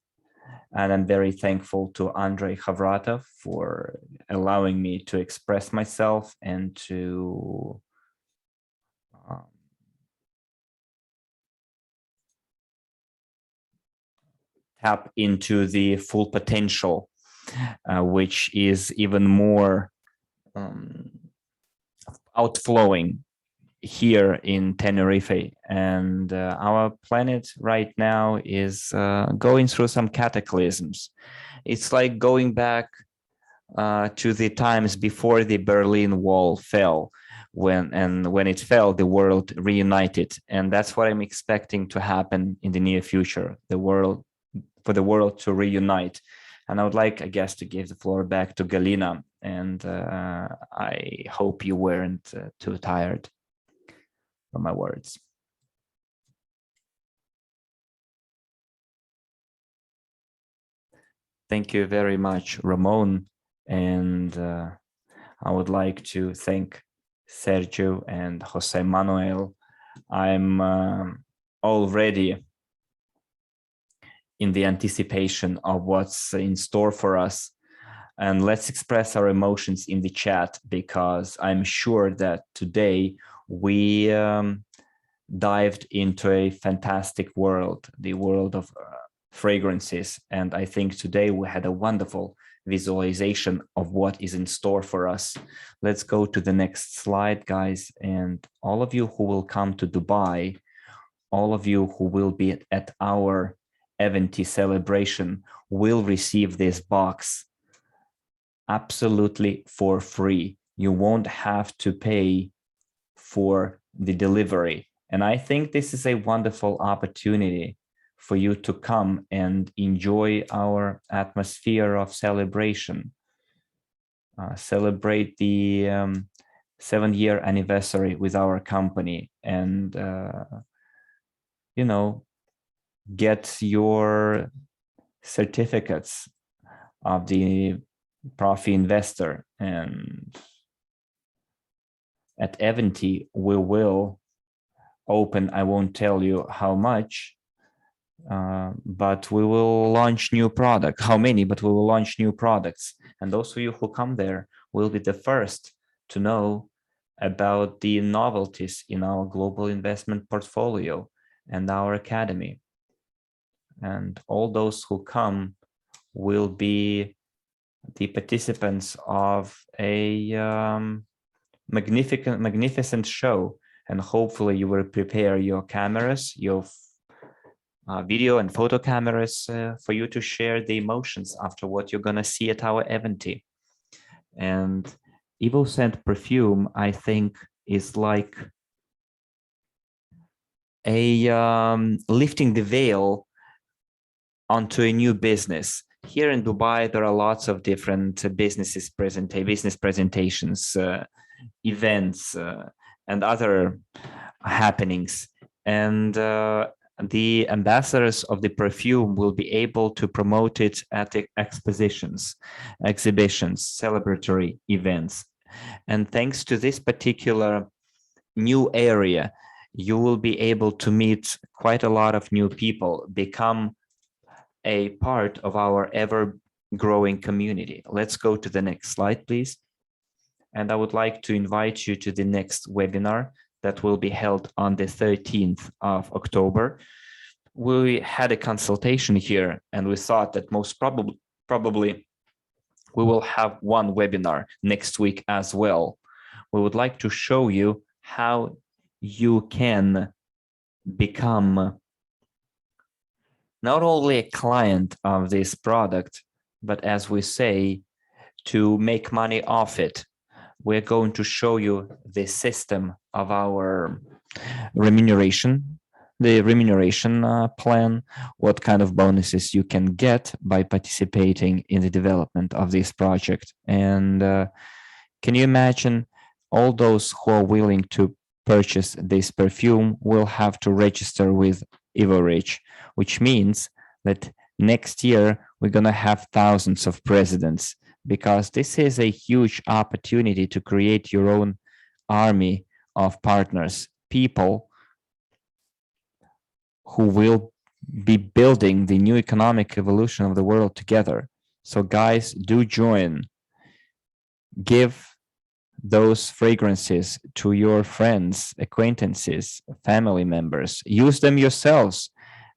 And I'm very thankful to Andrey Khavratov for allowing me to express myself and to tap into the full potential, which is even more outflowing here in Tenerife. And our planet right now is going through some cataclysms. It's like going back to the times before the Berlin Wall fell. When it fell, the world reunited, and that's what I'm expecting to happen in the near future. For the world to reunite. And I would like, I guess, to give the floor back to Galina. And I hope you weren't too tired from my words. Thank you very much, Ramon. And I would like to thank Sergio and José Manuel. I'm already in the anticipation of what's in store for us. And let's express our emotions in the chat, because I'm sure that today we dived into a fantastic world, the world of fragrances. And I think today we had a wonderful visualization of what is in store for us. Let's go to the next slide, guys. And all of you who will come to Dubai, all of you who will be at our Eventi celebration will receive this box absolutely for free. You won't have to pay for the delivery. And I think this is a wonderful opportunity for you to come and enjoy our atmosphere of celebration. Celebrate the 7-year anniversary with our company, and get your certificates of the profi investor. And at Eventi, we will open, I won't tell you how much, but we will launch new product. How many? But we will launch new products. And those of you who come there will be the first to know about the novelties in our global investment portfolio and our academy. And all those who come will be the participants of a magnificent show. And hopefully you will prepare your cameras, your video and photo cameras for you to share the emotions after what you're going to see at our Eventi. And EvoScent perfume, I think, is like a lifting the veil onto a new business. Here in Dubai, there are lots of different business presentations, events, and other happenings. And the ambassadors of the perfume will be able to promote it at exhibitions, celebratory events. And thanks to this particular new area, you will be able to meet quite a lot of new people, become a part of our ever-growing community. Let's go to the next slide, please. And I would like to invite you to the next webinar that will be held on the 13th of October. We had a consultation here, and we thought that most probably we will have one webinar next week as well. We would like to show you how you can become not only a client of this product, but as we say, to make money off it. We're going to show you the system of our remuneration, the remuneration plan, what kind of bonuses you can get by participating in the development of this project. And can you imagine all those who are willing to purchase this perfume will have to register with Evorich, which means that next year we're going to have thousands of presidents, because this is a huge opportunity to create your own army of partners, people who will be building the new economic evolution of the world together. So guys, do join. Give those fragrances to your friends, acquaintances, family members. Use them yourselves.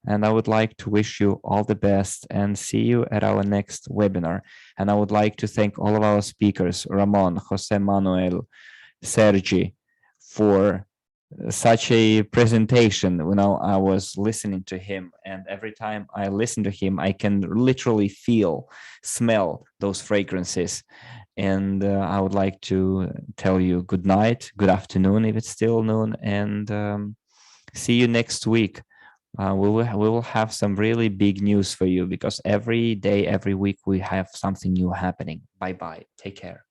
And I would like to wish you all the best and see you at our next webinar. And I would like to thank all of our speakers, Ramon, José, Manuel, Sergi, for such a presentation. You know, I was listening to him, and every time I listen to him, I can literally smell those fragrances. And I would like to tell you good night, good afternoon, if it's still noon, and see you next week. We will have some really big news for you, because every day, every week, we have something new happening. Bye-bye. Take care.